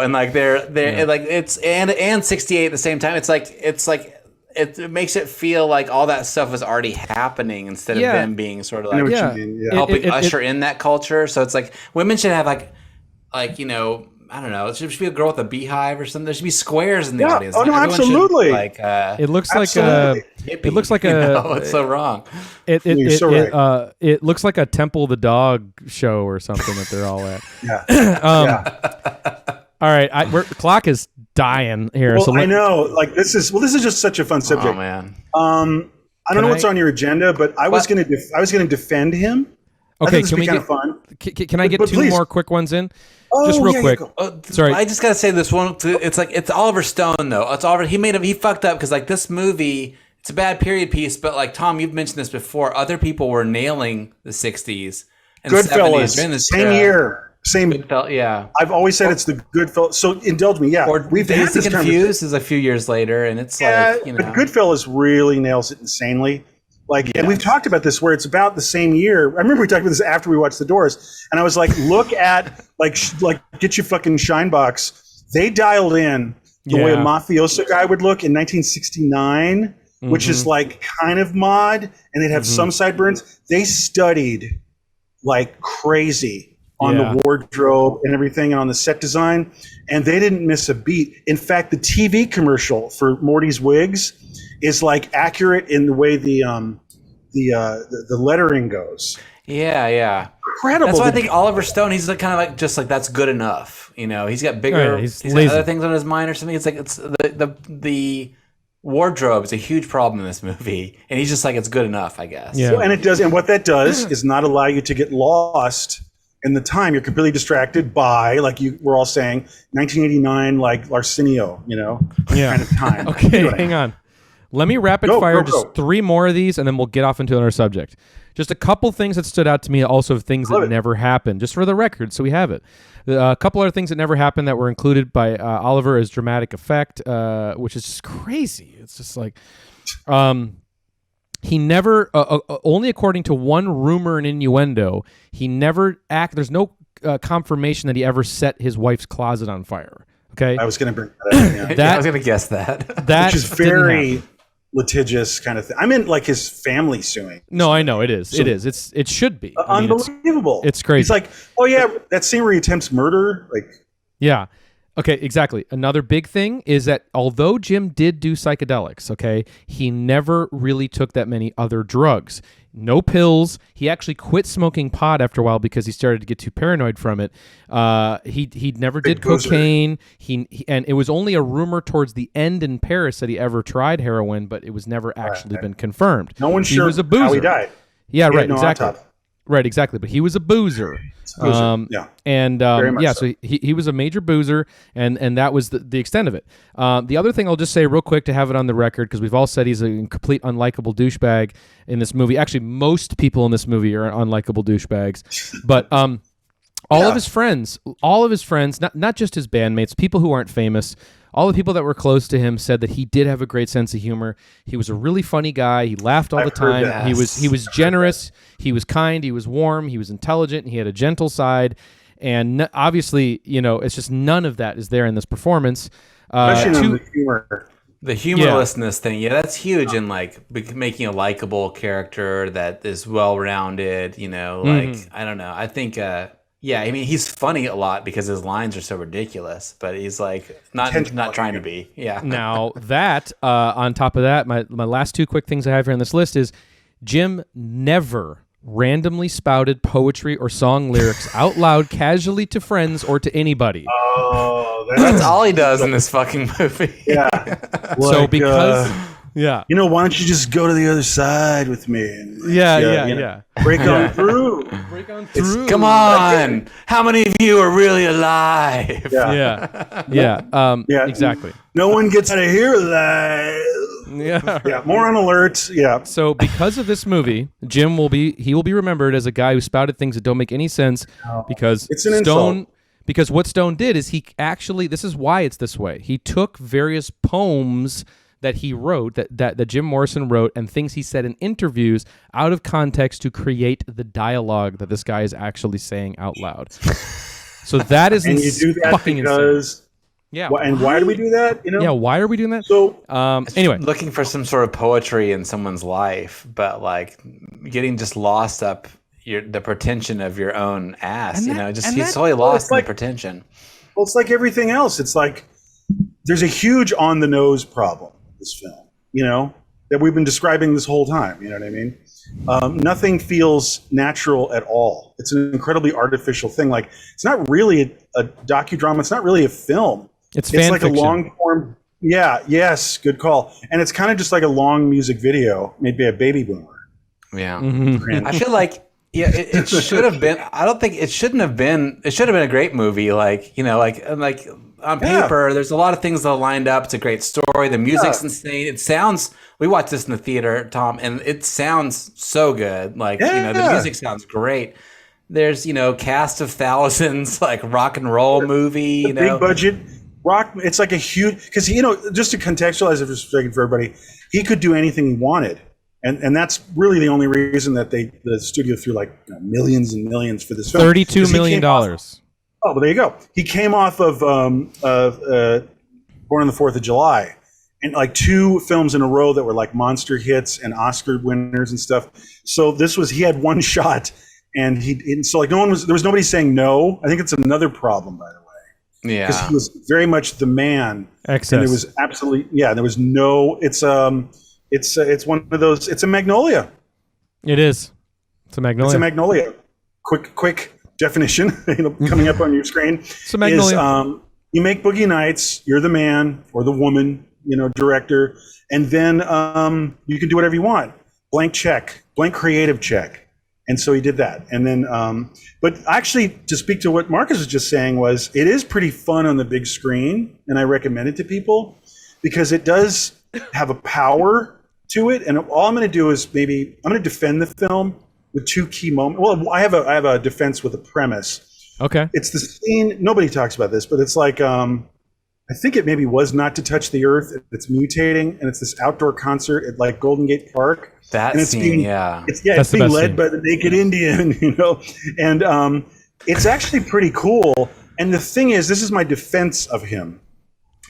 and like they're like it's and 68 at the same time. It's like it makes it feel like all that stuff was already happening instead of them being sort of like helping usher in that culture. So it's like women should have like I don't know. It should be a girl with a beehive or something. There should be squares in the audience. Oh no, absolutely. It looks like it looks like a. It's so wrong. It looks like a Temple the Dog show or something that they're all at. All right, the clock is dying here. Well, I know. Like this is just such a fun subject. Oh man. I don't know what's on your agenda, but I was going to defend him. Okay, can we get fun? Can I get two more quick ones in? Oh, just real quick. Sorry, I just gotta say this one. It's Oliver Stone though. It's Oliver. He fucked up because like this movie, it's a bad period piece. But like Tom, you've mentioned this before. Other people were nailing the '60s and Goodfellas. '70s. Same year. Same. Yeah. I've always said it's the Goodfellas. So indulge me. Yeah. Or we've had this Confused is a few years later, and it's like but Goodfellas really nails it insanely. And we've talked about this where it's about the same year. I remember we talked about this after we watched The Doors, and I was like, look at like get your fucking shine box. They dialed in the way a mafioso guy would look in 1969, which is like kind of mod, and they'd have some sideburns. They studied like crazy on the wardrobe and everything and on the set design, and they didn't miss a beat. In fact, the TV commercial for Morty's wigs is like accurate in the way the lettering goes. Yeah. Incredible. That's why I think Oliver Stone, he's like kind of like just like that's good enough. He's got bigger, he's got other things on his mind or something. It's like it's the wardrobe is a huge problem in this movie, and he's just like it's good enough, I guess. Yeah. And it does, and what that does is not allow you to get lost in the time. You're completely distracted by, like you were all saying, 1989, like Arsenio, kind of time. Okay, hang on. Let me rapid fire just three more of these, and then we'll get off into another subject. Just a couple things that stood out to me, also of things that never happened, just for the record, so we have it. A couple other things that never happened that were included by Oliver as dramatic effect, which is just crazy. It's just like, he never, only according to one rumor and innuendo, he never there's no confirmation that he ever set his wife's closet on fire. Okay, I was going to bring that up. Yeah, I was going to guess that. That which is very litigious kind of thing. I meant like his family suing. No, I know it is. So, it should be unbelievable. It's crazy. It's like, oh yeah, that scene where he attempts murder. Like, yeah. Okay, exactly. Another big thing is that although Jim did do psychedelics, okay, he never really took that many other drugs. No pills. He actually quit smoking pot after a while because he started to get too paranoid from it. He never did cocaine. And it was only a rumor towards the end in Paris that he ever tried heroin, but it was never actually been confirmed. No one's he sure was a boozer. how he died. Yeah, right. No exactly. autopsy. Right, exactly. But he was a boozer. Yeah. And so he was a major boozer, and that was the extent of it. The other thing I'll just say real quick to have it on the record, because we've all said he's a complete unlikable douchebag in this movie. Actually, most people in this movie are unlikable douchebags. But all of his friends, not just his bandmates, people who aren't famous, all the people that were close to him said that he did have a great sense of humor. He was a really funny guy. He laughed all the time. He was generous. He was kind. He was warm. He was intelligent. He had a gentle side. And obviously, it's just none of that is there in this performance. Especially the humor. The humorlessness thing, that's huge in like making a likable character that is well-rounded. I don't know. I think. I mean, he's funny a lot because his lines are so ridiculous, but he's like not trying to be. Yeah. Now that on top of that, my last two quick things I have here on this list is Jim never randomly spouted poetry or song lyrics out loud casually to friends or to anybody. Oh, that's all he does in this fucking movie. Yeah. So because why don't you just go to the other side with me? And, break on through. Break on through. Come on. How many of you are really alive? Yeah. Exactly. No one gets out of here alive. Yeah. More on alert. Yeah. So because of this movie, Jim will be remembered as a guy who spouted things that don't make any sense because it's an insult. Because what Stone did is he actually, this is why it's this way. He took various poems that he wrote, that Jim Morrison wrote, and things he said in interviews out of context to create the dialogue that this guy is actually saying out loud. So that is and you do that fucking because insane. Yeah. And why do we do that? Yeah, why are we doing that? So anyway. Looking for some sort of poetry in someone's life, but like getting just lost up the pretension of your own ass, he's totally lost in the pretension. Well, it's like everything else. It's like there's a huge on the nose problem. This film, that we've been describing this whole time. You know what I mean? Nothing feels natural at all. It's an incredibly artificial thing. Like it's not really a docudrama. It's not really a film. It's like fiction. A long form. Yeah. Yes. Good call. And it's kind of just like a long music video made by a baby boomer. Yeah. Mm-hmm. I feel like. Yeah, it should have been. I don't think it shouldn't have been. It should have been a great movie. Like on paper, there's a lot of things that are lined up. It's a great story. The music's insane. It sounds. We watched this in the theater, Tom, and it sounds so good. Like the music sounds great. There's cast of thousands, like rock and roll movie. Big budget rock. It's like a huge because just to contextualize it for a second for everybody, he could do anything he wanted. And that's really the only reason that the studio threw like millions and millions for this film. $32 million. Oh, well, there you go. He came off of Born on the 4th of July, and like 2 films in a row that were like monster hits and Oscar winners and stuff. So he had one shot, and so there was nobody saying no. I think it's another problem, by the way. Yeah, because he was very much the man. Excess. And there was absolutely there was no. It's one of those. It's a Magnolia. It is. It's a Magnolia. It's a Magnolia. Quick definition. Coming up on your screen. It's a Magnolia. Is, you make Boogie Nights. You're the man or the woman. Director, and then you can do whatever you want. Blank creative check. And so he did that. And then, but actually, to speak to what Marcus was just saying, it is pretty fun on the big screen, and I recommend it to people because it does have a power to it. And all I'm going to do is I'm going to defend the film with 2 key moments. Well, I have a defense with a premise. Okay. It's the scene. Nobody talks about this, but it's like I think it maybe was Not to Touch the Earth. It's mutating, and it's this outdoor concert at like Golden Gate Park. That and it's scene, being, yeah. It's being led by the Naked Indian, And It's actually pretty cool. And the thing is, this is my defense of him,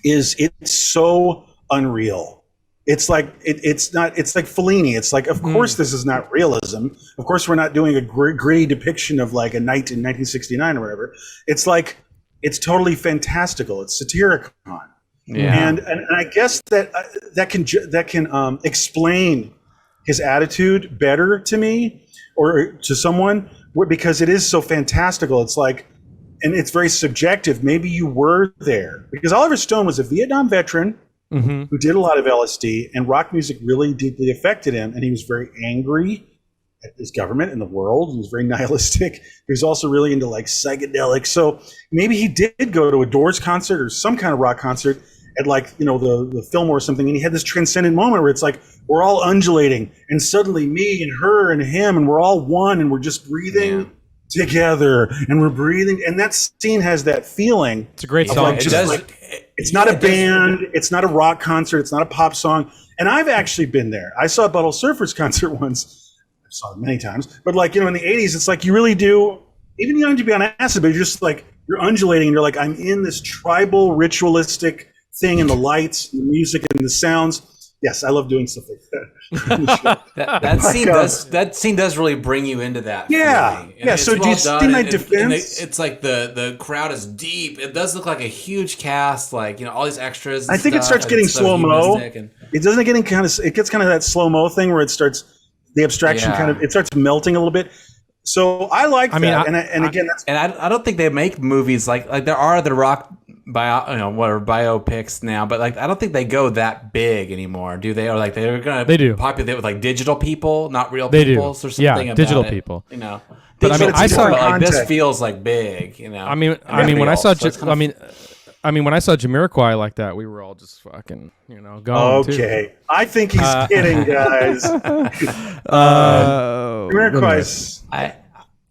is it's so unreal. It's like it's not. It's like Fellini. It's like, of course, this is not realism. Of course, we're not doing a gritty depiction of like a night in 1969 or whatever. It's like it's totally fantastical. It's satirical. Yeah. And I guess that can explain his attitude better to me or to someone, because it is so fantastical. It's like, and it's very subjective. Maybe you were there, because Oliver Stone was a Vietnam veteran who did a lot of LSD, and rock music really deeply affected him. And he was very angry at his government and the world. He was very nihilistic. He was also really into like psychedelics. So maybe he did go to a Doors concert or some kind of rock concert at like, the Fillmore or something. And he had this transcendent moment where it's like, we're all undulating, and suddenly me and her and him, and we're all one, and we're just breathing together, and we're breathing. And that scene has that feeling. It's a great song. Like, it's not a band. It's not a rock concert. It's not a pop song. And I've actually been there. I saw a Buttle Surfers concert once. I saw it many times. But like, in the 80s, it's like you really do, even you don't have to be on acid, but you're just like, you're undulating, and you're like, I'm in this tribal, ritualistic thing, and the lights, and the music, and the sounds. Yes, I love doing stuff like that. that scene does really bring you into that. Yeah, yeah. So do you see my defense? It's like the crowd is deep. It does look like a huge cast, like all these extras. I think it starts getting slow mo. It doesn't get it gets kind of that slow mo thing where it starts, the abstraction it starts melting a little bit. So I like that. I don't think they make movies like there are the rock biopics now, but like I don't think they go that big anymore, do they? Or like they're gonna populate with like digital people, not real people, or something. Yeah, digital people. But I saw like this feels like big. When I saw when I saw Jamiroquai like that, we were all just fucking going. Okay, too. I think he's kidding, guys. Jamiroquai's.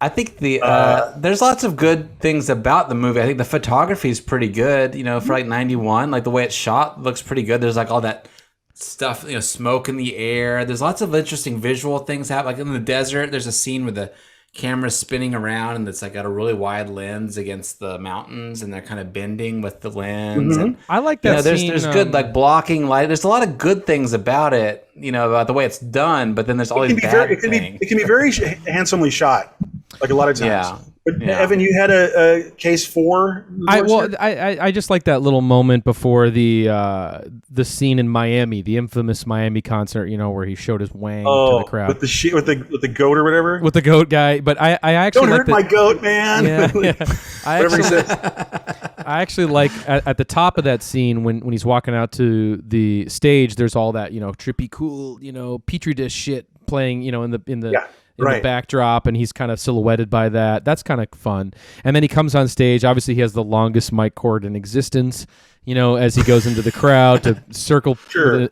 I think there's lots of good things about the movie. I think the photography is pretty good, for like 91. Like the way it's shot looks pretty good. There's like all that stuff, smoke in the air. There's lots of interesting visual things happen. Like in the desert, there's a scene where the camera's spinning around and it's like got a really wide lens against the mountains, and they're kind of bending with the lens. And I like that scene. There's good like blocking light. There's a lot of good things about it, about the way it's done. But then there's all these bad things. It can be very handsomely shot. Like a lot of times. Yeah. But Evan, you had a case for. I just like that little moment before the scene in Miami, the infamous Miami concert, where he showed his wang to the crowd with the goat or whatever. With the goat guy, but I actually don't hurt my goat, man. Yeah. I actually like at the top of that scene when he's walking out to the stage. There's all that trippy, cool, petri dish shit playing, in the backdrop, and he's kind of silhouetted by that. That's kind of fun. And then he comes on stage. Obviously, he has the longest mic cord in existence, as he goes into the crowd to circle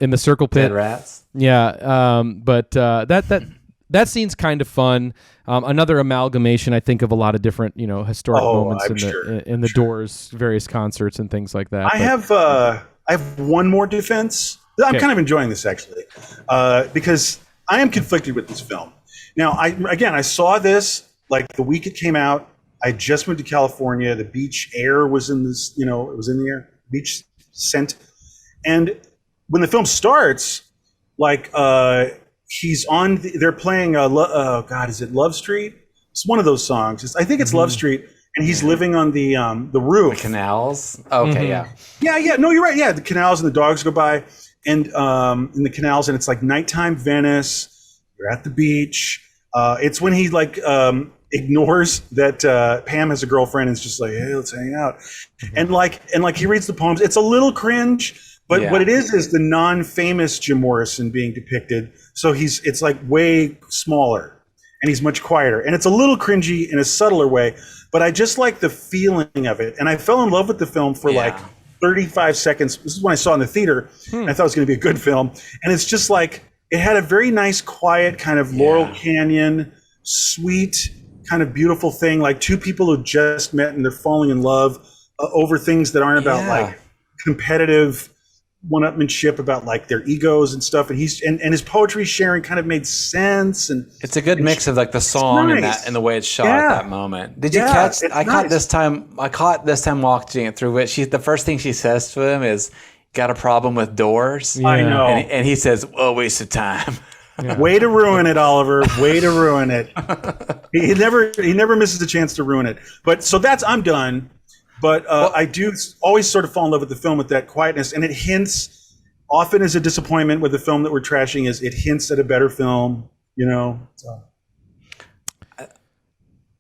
in the circle pit. Dead rats. Yeah. But that scene's kind of fun. Another amalgamation, I think, of a lot of different, historic moments in the Doors, various concerts and things like that. I have one more defense. I'm kind of enjoying this actually, because I am conflicted with this film. Now, I saw this like the week it came out. I just moved to California. The beach air was in this, it was in the air, beach scent. And when the film starts, like he's on, they're playing, is it Love Street? It's one of those songs. I think it's Love Street. And he's living on the roof. The canals? Okay, yeah. Yeah, no, you're right. Yeah, the canals and the dogs go by. And in the canals, and it's like nighttime Venice. You're at the beach. It's when he like ignores that Pam has a girlfriend and is just like, hey, let's hang out. And like he reads the poems. It's a little cringe, but what it is the non-famous Jim Morrison being depicted. So it's like way smaller, and he's much quieter, and it's a little cringy in a subtler way. But I just like the feeling of it, and I fell in love with the film for like 35 seconds. This is when I saw it in the theater, and I thought it was going to be a good film. And it's just like, it had a very nice, quiet kind of Laurel Canyon, sweet, kind of beautiful thing. Like two people who just met and they're falling in love over things that aren't about like competitive one-upmanship about like their egos and stuff, and and his poetry sharing kind of made sense, and it's a good mix of like the song nice. and the way it's shot at that moment. Did you catch? I caught this time watching it through. Which the first thing she says to him is, "Got a problem with doors?" Yeah. I know, and he says, "Oh, waste of time." Yeah. Way to ruin it, Oliver. Way to ruin it. He never misses a chance to ruin it. But so I'm done. But I do always sort of fall in love with the film with that quietness, and it hints, often as a disappointment with the film that we're trashing, is it hints at a better film, you know. So.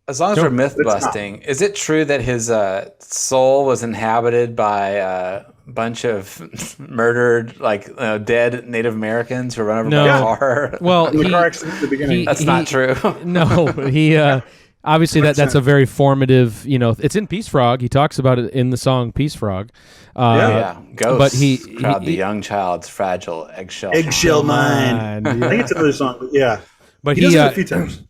As long as we're myth busting, is it true that his soul was inhabited by a bunch of murdered, dead Native Americans who were run over by a car? Well, the car accident at the beginning. That's not true. No, he obviously that's a very formative. It's in Peace Frog. He talks about it in the song Peace Frog. Ghosts. But he the young child's fragile eggshell mind. I think it's another song, but yeah. But he does it a few times.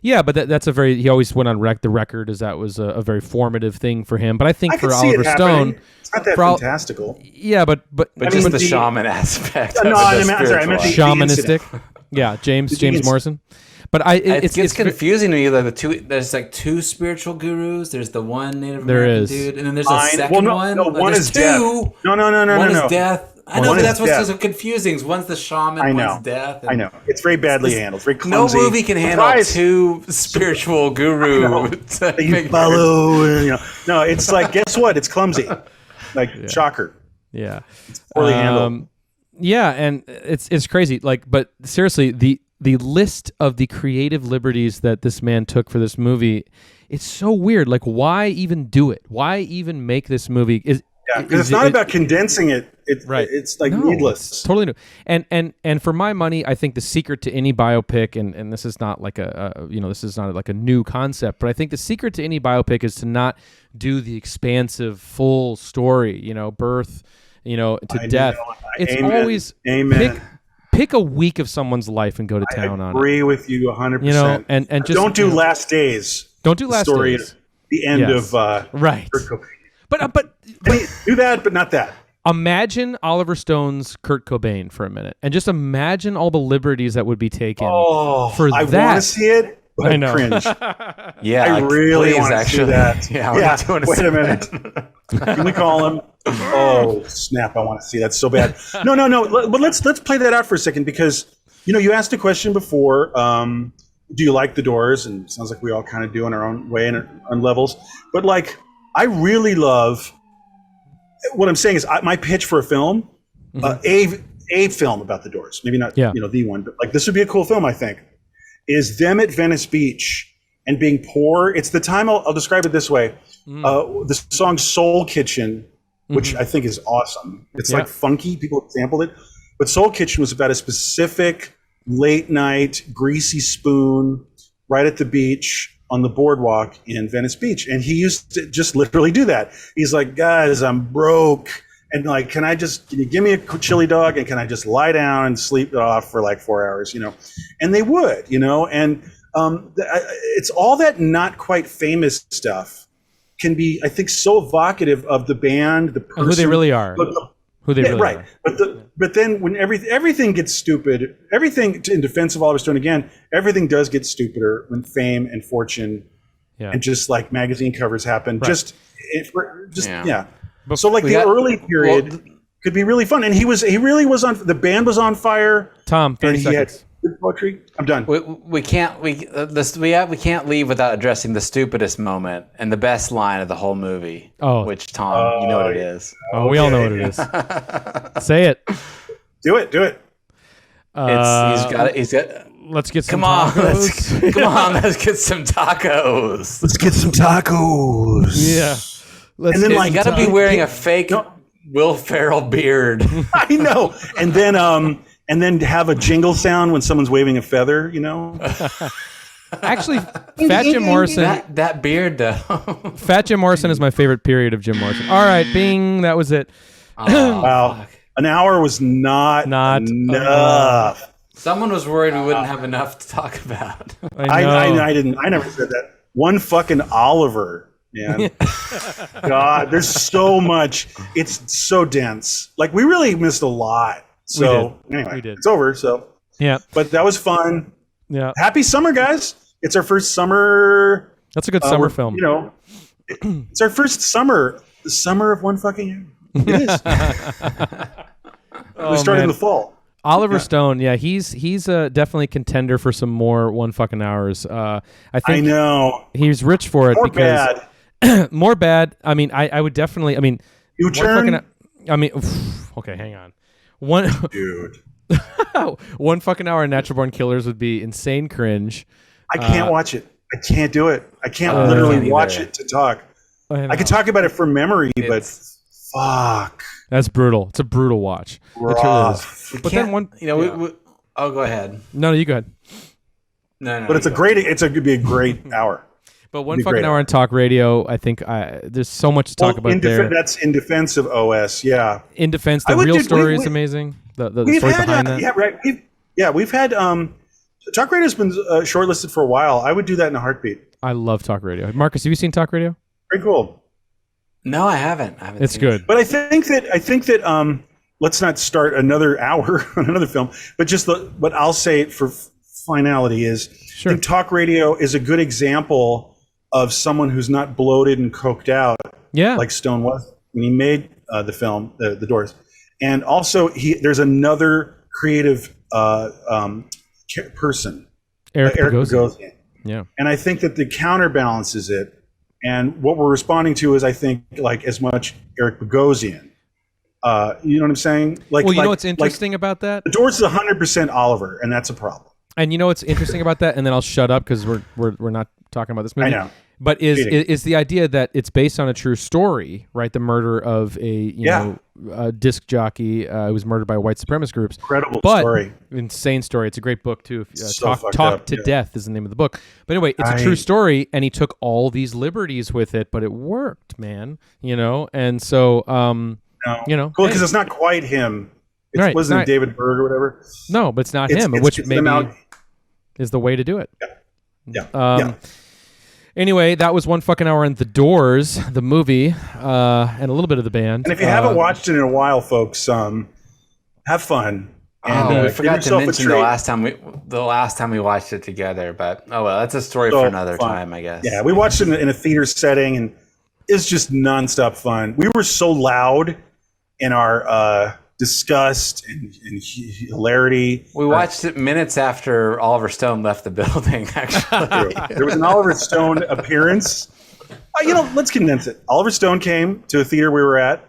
Yeah, but that's a very. He always went on the record as that was a very formative thing for him. But I think for Oliver Stone, it's not that fantastical. Yeah, but just the shaman aspect. No, I meant shamanistic. Yeah, James Morrison. But it's confusing to me. Like there's like two spiritual gurus. There's the one Native American dude, and then there's a second one. No, one is death. No. One is death. I know, but that's what's so confusing. One's the shaman, one's death. I know. It's very badly handled. It's very clumsy. No movie can handle two spiritual gurus. You follow. No, it's like, guess what? It's clumsy. Shocker. Yeah. It's poorly handled. Yeah, and it's crazy. But seriously, the list of the creative liberties that this man took for this movie, it's so weird. Like, why even do it? Why even make this movie? Because it's not about condensing it. It's needless. It's totally new. And for my money, I think the secret to any biopic, and this is not like this is not like a new concept, but I think the secret to any biopic is to not do the expansive full story. Birth, to death. It's always pick a week of someone's life and go to town on it. I agree with you 100%. And just don't do Last Days. Don't do Last Days. The end of right. Kurt Cobain. But do that, but not that. Imagine Oliver Stone's Kurt Cobain for a minute, and just imagine all the liberties that would be taken for that. I want to see it, but I know. Cringe. Yeah, I really want to see that. Yeah, wait a minute. Can we call him? Oh snap! I want to see that so bad. No. But let's play that out for a second, because you asked a question before. Do you like the Doors? And it sounds like we all kind of do in our own way and on levels. But I really love. What I'm saying is, my pitch for a film, a film about the Doors, maybe not the one, but this would be a cool film. I think is them at Venice Beach and being poor. It's the time. I'll describe it this way: the song "Soul Kitchen," which I think is awesome. It's funky. People sampled it, but "Soul Kitchen" was about a specific late night greasy spoon right at the beach on the boardwalk in Venice Beach. And he used to just literally do that. He's like, guys, I'm broke. And can you give me a chili dog, and can I just lie down and sleep off for 4 hours, And they would, and it's all that not quite famous stuff can be, I think, so evocative of the band, the person. Who they really are. Who they really are. But then when everything gets stupid, everything in defense of Oliver Stone again, everything does get stupider when fame and fortune and just magazine covers happen. Right. So the early period could be really fun, and he really was on. The band was on fire. Tom, 30 seconds. Good poetry. I'm done. We can't leave without addressing the stupidest moment and the best line of the whole movie. Oh, which Tom, you know what it is. Oh, we all know what it is. Say it. Do it. He's got. Let's get some tacos. Come on, let's get some tacos. Let's get some tacos. Yeah. And then you got to be wearing a fake Will Ferrell beard. I know. And then have a jingle sound when someone's waving a feather, Actually, Fat Jim Morrison. That beard, though. Fat Jim Morrison is my favorite period of Jim Morrison. All right, bing, that was it. Wow. Fuck. An hour was not enough. Someone was worried we wouldn't have enough to talk about. I didn't. I never said that. One fucking Oliver man. God, there's so much. It's so dense. Like, we really missed a lot. So anyway, it's over. So yeah, but that was fun. Yeah. Happy summer, guys. It's our first summer. That's a good summer film. You know, it's our first summer. The summer of one fucking year. It is. We started in the fall. Oliver Stone, he's definitely a contender for some more one fucking hours. I think know he's rich for it more bad. I mean, I would definitely. I mean, U-turn. Okay, hang on. Dude. 1 fucking hour of Natural Born Killers would be insane cringe. I can't watch it. I can't do it. I can't literally watch it to talk. I can talk about it from memory, but fuck. That's brutal. It's a brutal watch. Rough. But then one, go ahead. No, you go ahead. No. But it could be a great hour. But one fucking hour on talk radio, I think there's so much to talk about there. That's in defense of OS, yeah. In defense, the real story is amazing. The story behind that. Yeah, right. We've had talk radio's been shortlisted for a while. I would do that in a heartbeat. I love talk radio. Marcus, have you seen talk radio? Very cool. No, I haven't. It's good. But I think that let's not start another hour on another film. But what I'll say for finality is, I think talk radio is a good example of someone who's not bloated and coked out, like Stone was when he made the film, The Doors. And also, there's another creative person, Eric Bogosian. Yeah. And I think that the counterbalances it. And what we're responding to is, I think, like, as much Eric Bogosian. You know what I'm saying? Like, well, you know what's interesting about that? The Doors is 100% Oliver, and that's a problem. And you know what's interesting about that? And then I'll shut up because we're not talking about this movie. I know. But is the idea that it's based on a true story, right? The murder of a disc jockey who was murdered by white supremacist groups. Incredible story. Insane story. It's a great book too. Talk to Death is the name of the book. But anyway, it's a true story, and he took all these liberties with it, but it worked, man. And so cool, because it's not quite him. It wasn't David Berg or whatever. No, but it's not him, which maybe is the way to do it. Yeah. Anyway, that was 1 fucking hour on The Doors, the movie, and a little bit of the band. And if you haven't watched it in a while, folks, have fun. And, we forgot to mention the last time we watched it together, but that's a story for another time, I guess. Yeah, we watched it in a theater setting, and it's just nonstop fun. We were so loud in our disgust and hilarity. We watched it minutes after Oliver Stone left the building, actually. There was an Oliver Stone appearance. Let's condense it. Oliver Stone came to a theater we were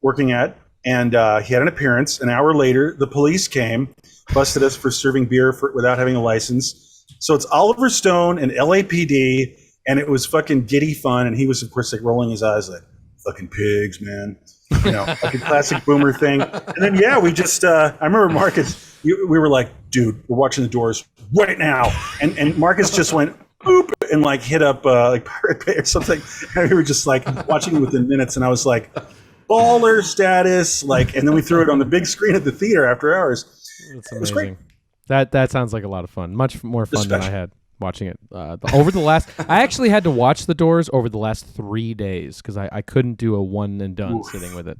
working at, and he had an appearance. An hour later, the police came, busted us for serving beer without having a license. So it's Oliver Stone and LAPD, and it was fucking giddy fun, and he was, of course, like rolling his eyes like, fucking pigs, man. Like a classic boomer thing. And then, we just, I remember Marcus, we were like, dude, we're watching The Doors right now. And Marcus just went, boop, and like hit up like Pirate Bay or something. And we were just like watching it within minutes. And I was like, baller status. Like, and then we threw it on the big screen at the theater after hours. That's amazing. It was great. That sounds like a lot of fun. Much more fun than I had watching it over the last. I actually had to watch The Doors over the last 3 days because I couldn't do a one and done sitting with it.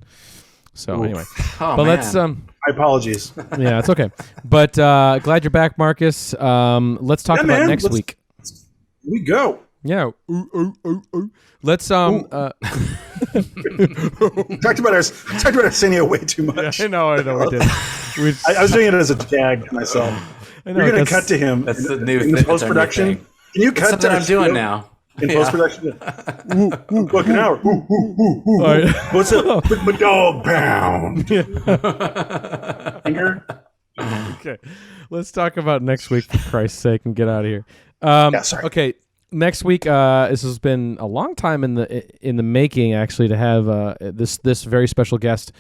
So anyway, let's. My apologies. Yeah, it's okay. But glad you're back, Marcus. Let's talk about next week. Here we go. Yeah. Let's talked about Arsenio way too much. Yeah, I know we did. I was doing it as a gag to myself. You're going to cut to him. That's the new in post production. Can you cut to what I'm doing now? In post production. Fucking hour. What's up? With my dog pound. Finger. Okay. Let's talk about next week for Christ's sake and get out of here. Sorry. Okay. Next week, this has been a long time in the making, actually, to have this very special guest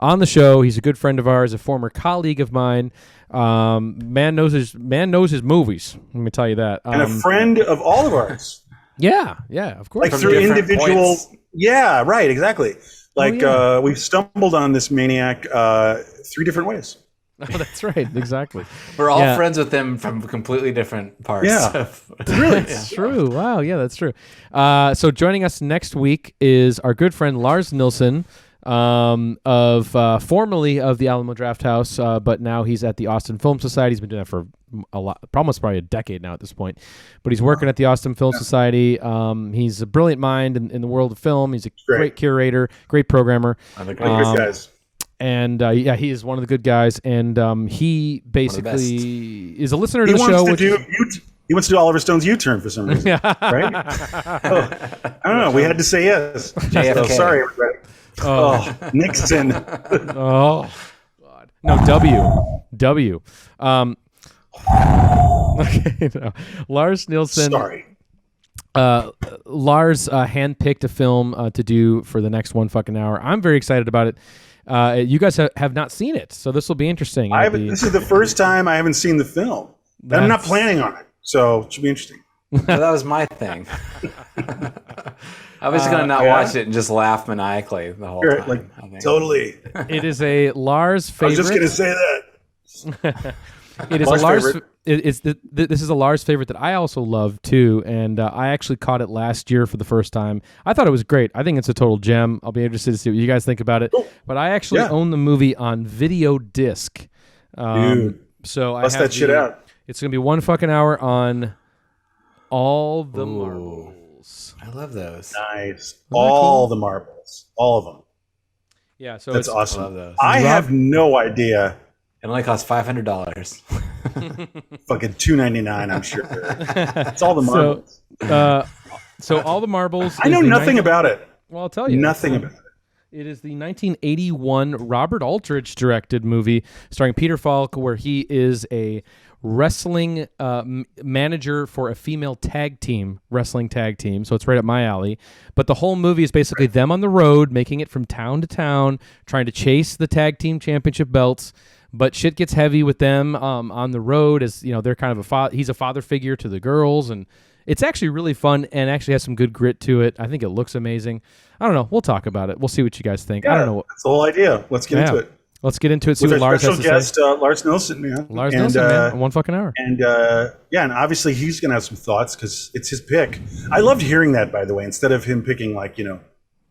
on the show. He's a good friend of ours, a former colleague of mine. Man knows his movies. Let me tell you that. And a friend of all of ours. Yeah, of course. Like through individual. Yeah, right, exactly. Like we've stumbled on this maniac 3 different ways. Oh, that's right. Exactly. We're all friends with him from completely different parts. Yeah. Really? It's true. Wow. Yeah, that's true. So joining us next week is our good friend Lars Nilsson, of formerly of the Alamo Drafthouse, but now he's at the Austin Film Society. He's been doing that for almost probably a decade now at this point. But he's working at the Austin Film Society. He's a brilliant mind in the world of film. He's a great curator, great programmer. Good guys. And he is one of the good guys. And he basically is a listener to the show. He wants to do Oliver Stone's U-turn for some reason, right? I don't know. We had to say yes. JFK. So, sorry, everybody. Nixon. Oh, God. No, W. Okay, no. Lars Nilsson. Sorry. Lars handpicked a film to do for the next one fucking hour. I'm very excited about it. You guys have not seen it, so this will be interesting. This is the first time I haven't seen the film. And I'm not planning on it, so it should be interesting. So that was my thing. I was going to not watch it and just laugh maniacally the whole time. Totally. It is a Lars favorite. I was just going to say that. It is a Lars. This is a Lars favorite that I also love too, and I actually caught it last year for the first time. I thought it was great. I think it's a total gem. I'll be interested to see what you guys think about it. Cool. But I actually own the movie on video disc. Dude, so bust that shit out. It's going to be one fucking hour on all the marbles. I love those. Nice. All the marbles. All of them. Yeah, so that's awesome. I love those. I have no idea. It only costs $500. Fucking $2.99, I'm sure. It's all the marbles. So all the marbles. I know nothing about it. Well, I'll tell you. Nothing about it. It is the 1981 Robert Aldrich directed movie starring Peter Falk, where he is a wrestling manager for a female wrestling tag team. So it's right up my alley. But the whole movie is basically them on the road, making it from town to town, trying to chase the tag team championship belts. But shit gets heavy with them on the road, as you know, they're kind of he's a father figure to the girls, and it's actually really fun and actually has some good grit to it. I think it looks amazing. I don't know. We'll talk about it. We'll see what you guys think. Yeah, I don't know. That's the whole idea. Let's get into it. Let's get into it. See with what Lars has to guest, say. Lars Nilsson, man. Lars Nilsson, man. One fucking hour. And and obviously he's gonna have some thoughts because it's his pick. I loved hearing that, by the way, instead of him picking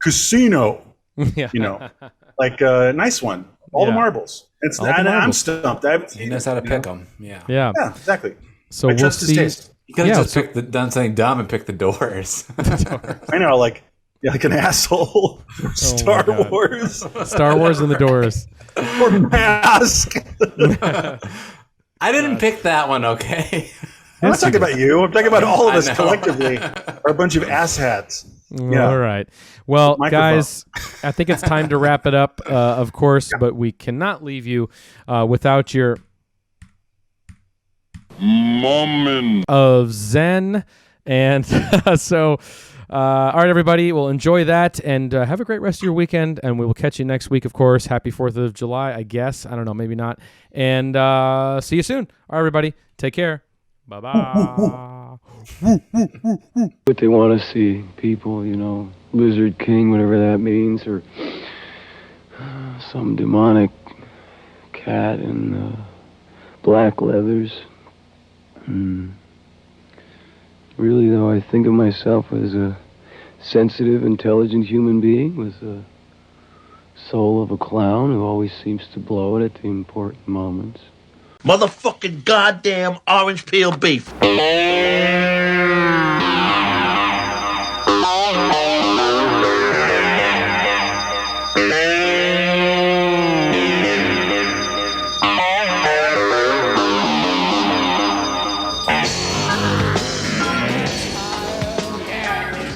Casino. Nice one. All the marbles. I'm stumped. He knows how to pick them. Yeah. Yeah. Yeah, exactly. So I trust his taste. You could have just done something dumb and picked the Doors. I know, like an asshole. Star Wars. Star Wars and the Doors. Or Mask. I didn't pick that one, okay? I'm not talking about you. I'm talking about all of us collectively are a bunch of asshats. Yeah. All right. Well, guys, I think it's time to wrap it up, of course, but we cannot leave you without your moment of Zen. And so, all right, everybody, well, enjoy that and have a great rest of your weekend. And we will catch you next week, of course. Happy 4th of July, I guess. I don't know, maybe not. And see you soon. All right, everybody, take care. Bye-bye. What they want to see, people, Lizard King, whatever that means, or some demonic cat in black leathers. Really, though, I think of myself as a sensitive, intelligent human being with the soul of a clown who always seems to blow it at the important moments. Motherfucking goddamn orange peel beef.